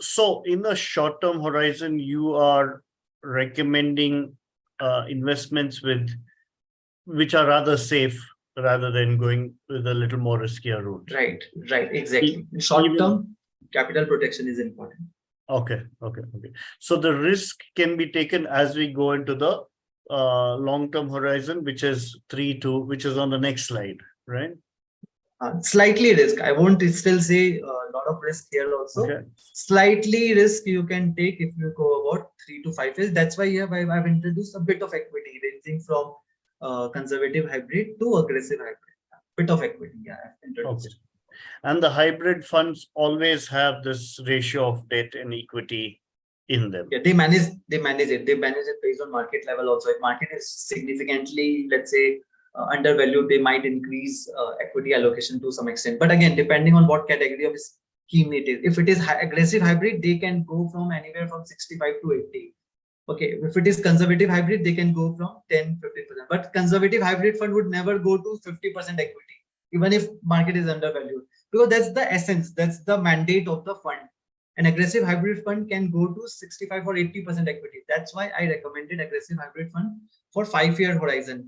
So in the short-term horizon, you are recommending investments which are rather safe, rather than going with a little more riskier route. Right, exactly. In short term, capital protection is important. Okay. So the risk can be taken as we go into the long-term horizon, which is on the next slide, right? Slightly risk. I won't still say a lot of risk here also. Okay. Slightly risk you can take if you go about 3 to 5 years. That's why I've introduced a bit of equity, ranging from conservative hybrid to aggressive hybrid. Bit of equity, yeah, I've introduced. Okay. And the hybrid funds always have this ratio of debt and equity in them. Yeah, they manage it. They manage it based on market level also. If market is significantly, let's say, undervalued, they might increase equity allocation to some extent. But again, depending on what category of scheme it is. If it is aggressive hybrid, they can go from anywhere from 65 to 80. Okay, if it is conservative hybrid, they can go from 10, 15%. But conservative hybrid fund would never go to 50% equity, even if market is undervalued, because that's the essence, that's the mandate of the fund. An aggressive hybrid fund can go to 65 or 80% equity. That's why I recommended aggressive hybrid fund for 5-year horizon.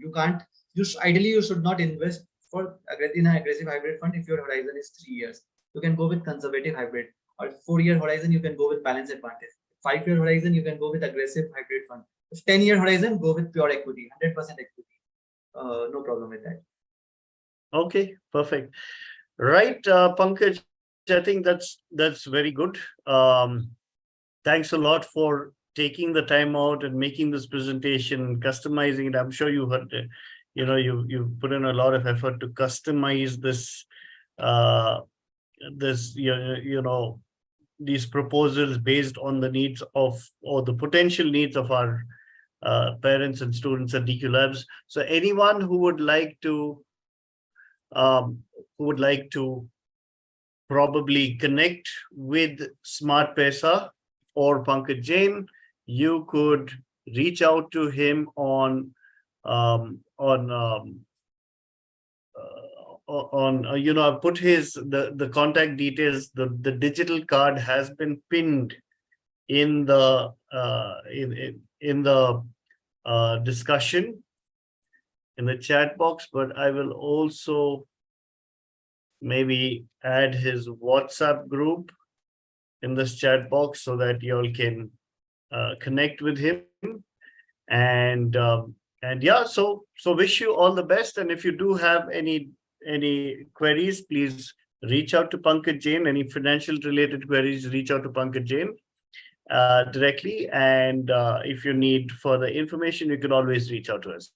Ideally, you should not invest in an aggressive hybrid fund if your horizon is 3 years. You can go with conservative hybrid, or 4-year horizon, you can go with balance advantage. 5-year horizon, you can go with aggressive hybrid fund. If 10-year horizon, go with pure equity, 100% equity. No problem with that. Okay, perfect. Right, Pankaj, I think that's very good. Thanks a lot for taking the time out and making this presentation, customizing it. I'm sure you heard, you put in a lot of effort to customize this, these proposals based on the needs of, or the potential needs of our parents and students at DQ Labs. So anyone who would like to probably connect with Smart Paisa or Pankaj Jain, you could reach out to him on I've put the contact details. The digital card has been pinned in the discussion in the chat box, but I will also maybe add his WhatsApp group in this chat box so that you all can connect with him. And yeah, so wish you all the best. And if you do have any queries, please reach out to Pankaj Jain. Any financial related queries, reach out to Pankaj Jain directly. And if you need further information, you can always reach out to us.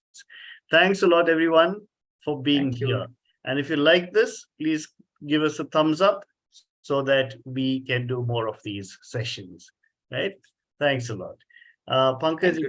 Thanks a lot, everyone, for being Thank you. here. And if you like this, please give us a thumbs up so that we can do more of these sessions. Right? Thanks a lot. Pankaj, Thank you.